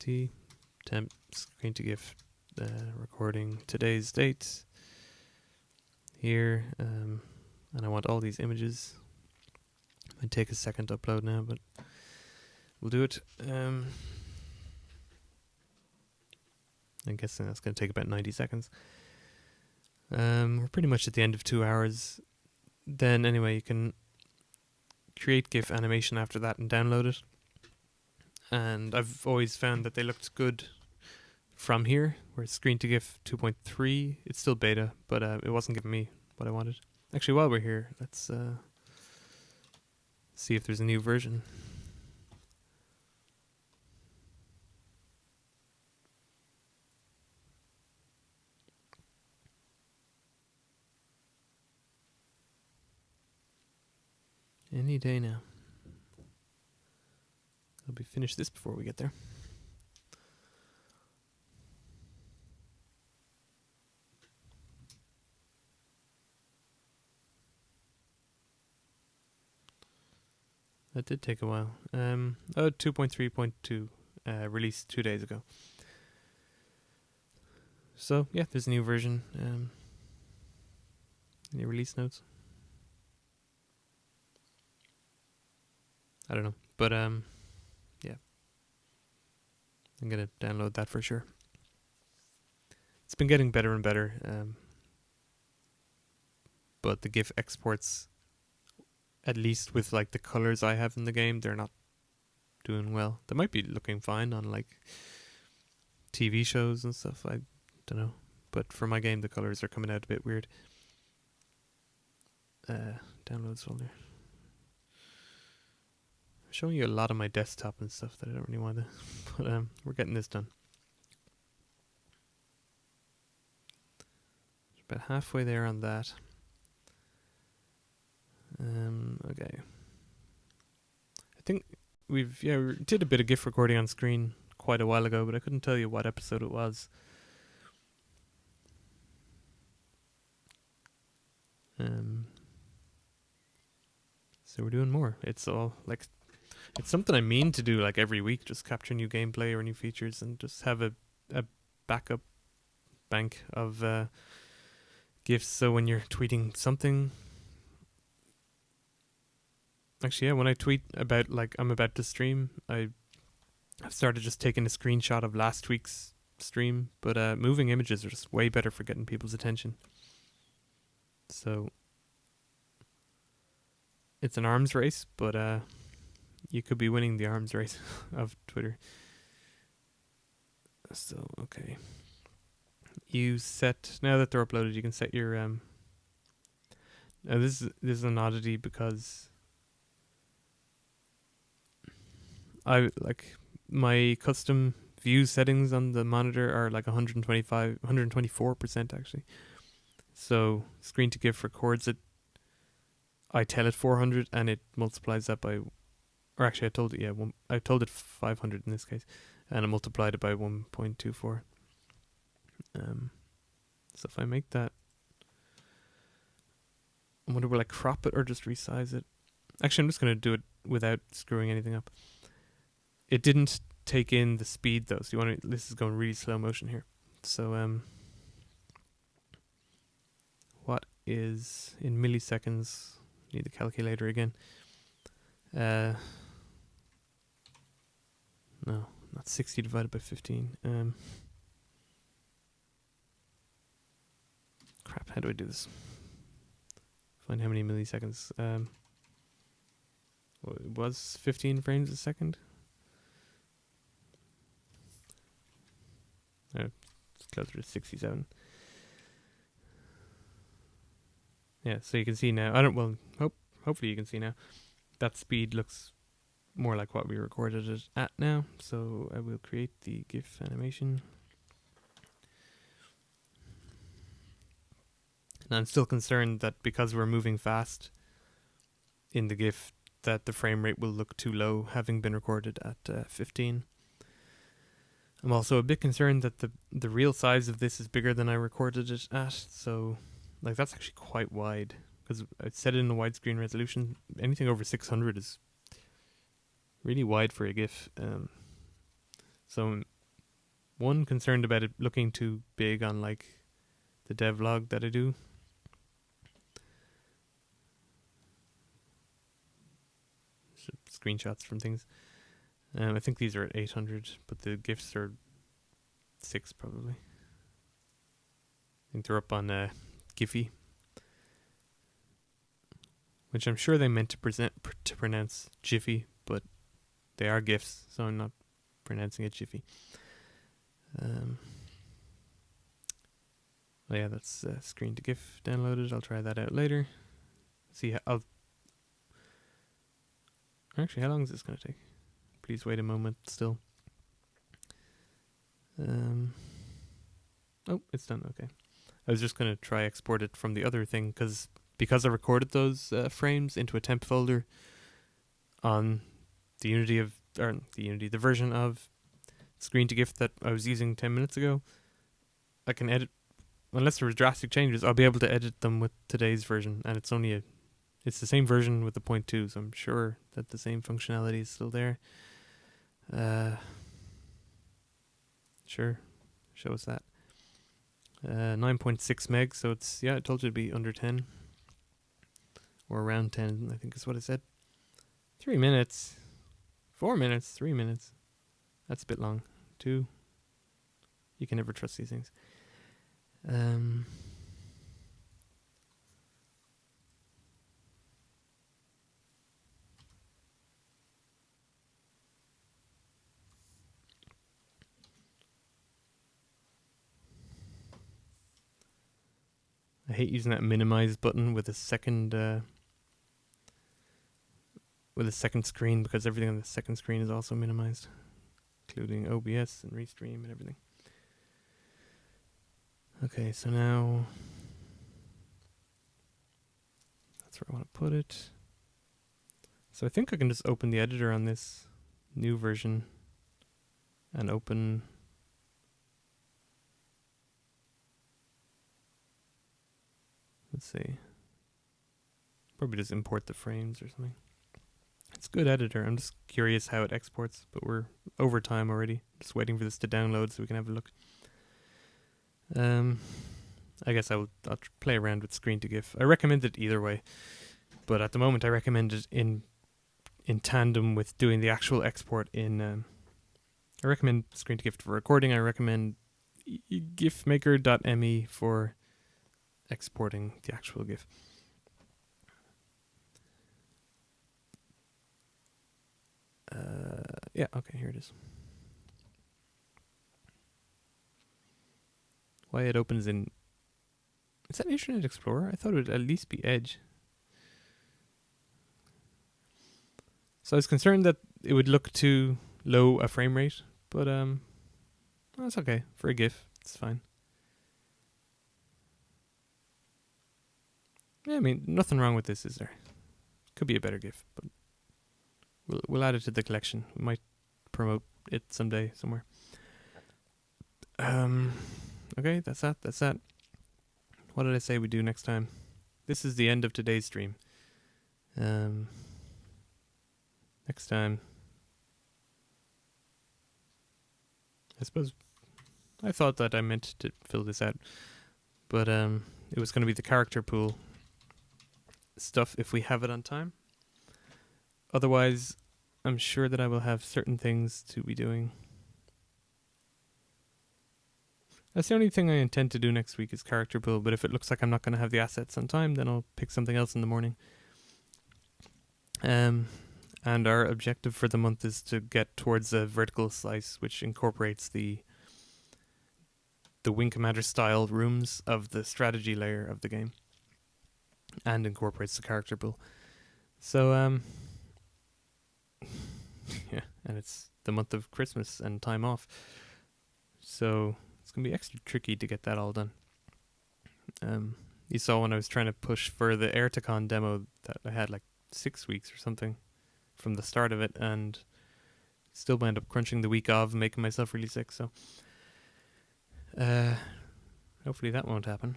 dtemp screen to GIF recording today's date here, and I want all these images. Might take a second to upload now, but we'll do it. I'm guessing that's going to take about 90 seconds. We're pretty much at the end of 2 hours. Then anyway, you can create GIF animation after that and download it. And I've always found that they looked good from here, where screen to GIF 2.3, it's still beta, but it wasn't giving me what I wanted. Actually, while we're here, let's see if there's a new version. Any day now. I'll be finished this before we get there. That did take a while. 2.3.2 released 2 days ago. So yeah, there's a new version. Any release notes? I don't know, but yeah, I'm gonna download that for sure. It's been getting better and better, but the GIF exports, at least with like the colors I have in the game, they're not doing well. They might be looking fine on like TV shows and stuff, I don't know, but for my game the colors are coming out a bit weird. Downloads folder. Showing you a lot of my desktop and stuff that I don't really want to, but we're getting this done. About halfway there on that. Okay. I think we did a bit of GIF recording on screen quite a while ago, but I couldn't tell you what episode it was. So we're doing more. It's all like, it's something I mean to do like every week, just capture new gameplay or new features and just have a backup bank of GIFs, so when you're tweeting something. Actually, yeah, when I tweet about like I'm about to stream, I've started just taking a screenshot of last week's stream, but moving images are just way better for getting people's attention. So it's an arms race, but you could be winning the arms race of Twitter. So, okay. You set, now that they're uploaded, you can set your, now this is an oddity because I, like, my custom view settings on the monitor are like 124% actually. So, screen to GIF records it. I tell it 400 and it multiplies that by, or actually I told it, I told it 500 in this case, and I multiplied it by 1.24. So if I make that, I wonder, will I crop it or just resize it? Actually, I'm just going to do it without screwing anything up. It didn't take in the speed though, so you want to, this is going really slow motion here. So what is in milliseconds? Need the calculator again. No, not 60 divided by 15. Crap, how do I do this? Find how many milliseconds. Well, it was 15 frames a second. It's closer to 67. Yeah, so you can see now. Hopefully you can see now. That speed looks more like what we recorded it at now. So I will create the GIF animation. And I'm still concerned that because we're moving fast in the GIF, that the frame rate will look too low, having been recorded at 15. I'm also a bit concerned that the real size of this is bigger than I recorded it at. So, like, that's actually quite wide because I set it in a widescreen resolution. Anything over 600 is really wide for a GIF. So I'm one concerned about it looking too big on like the devlog that I do. Screenshots from things. I think these are at 800, but the GIFs are 6 probably. I think they're up on Giphy, which I'm sure they meant to pronounce Jiffy, but they are GIFs, so I'm not pronouncing it Jiffy. Oh yeah, that's screen to GIF downloaded. I'll try that out later. See how actually, how long is this going to take? Please wait a moment still. Oh, it's done. Okay. I was just going to try export it from the other thing because I recorded those frames into a temp folder on the the version of screen to GIF that I was using 10 minutes ago. I can edit, unless there was drastic changes, I'll be able to edit them with today's version, and it's the same version with the 0.2, so I'm sure that the same functionality is still there. Sure, show us that. 9.6 meg, so it's, I told you it'd be under 10. Or around 10, I think is what I said. 3 minutes. 4 minutes, 3 minutes. That's a bit long. 2. You can never trust these things. I hate using that minimize button with a second screen, because everything on the second screen is also minimized, including OBS and Restream and everything. Okay, so now that's where I want to put it. So I think I can just open the editor on this new version and open let's see. Probably just import the frames or something. It's a good editor. I'm just curious how it exports, but we're over time already. Just waiting for this to download so we can have a look. I guess I'll play around with screen to GIF. I recommend it either way, but at the moment I recommend it in tandem with doing the actual export in. I recommend screen to GIF for recording. I recommend gifmaker.me for exporting the actual GIF. Yeah, okay, here it is. Why it opens in... Is that Internet Explorer? I thought it would at least be Edge. So I was concerned that it would look too low a frame rate, but that's okay. For a GIF, it's fine. Yeah, I mean, nothing wrong with this, is there? Could be a better GIF, but we'll add it to the collection. We might promote it someday somewhere. Okay, that's that. What did I say we do next time? This is the end of today's stream. Next time, I suppose I thought that I meant to fill this out, but it was going to be the character pool stuff if we have it on time. Otherwise, I'm sure that I will have certain things to be doing. That's the only thing I intend to do next week is character pool, but if it looks like I'm not going to have the assets on time, then I'll pick something else in the morning. And our objective for the month is to get towards a vertical slice, which incorporates the Wing Commander style rooms of the strategy layer of the game, and incorporates the character pool. So, yeah, and it's the month of Christmas and time off, so it's going to be extra tricky to get that all done. You saw when I was trying to push for the Airtacon demo that I had like 6 weeks or something from the start of it, and still end up crunching the week of, making myself really sick. So hopefully that won't happen.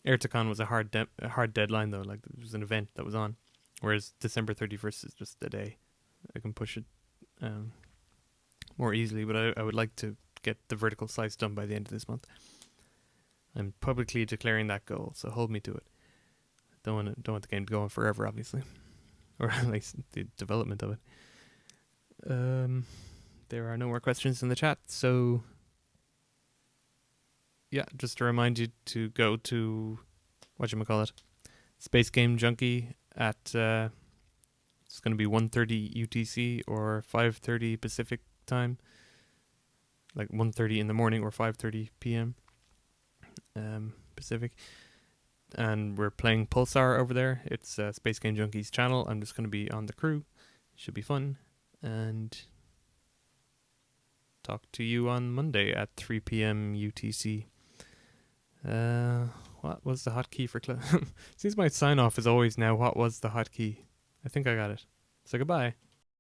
Airtacon was a hard deadline though. Like, it was an event that was on, whereas December 31st is just a day. I can push it more easily, but I would like to get the vertical slice done by the end of this month. I'm publicly declaring that goal, so hold me to it. Don't want the game to go on forever, obviously, or at least the development of it. There are no more questions in the chat, so yeah, just to remind you to go to Space Game Junkie at it's going to be 1:30 UTC or 5:30 Pacific time, like 1:30 in the morning or 5:30 PM Pacific. And we're playing Pulsar over there. It's Space Game Junkie's channel. I'm just going to be on the crew. Should be fun. And talk to you on Monday at 3 p.m. UTC. What was the hotkey for Seems my sign off is always now, what was the hotkey? I think I got it. So goodbye.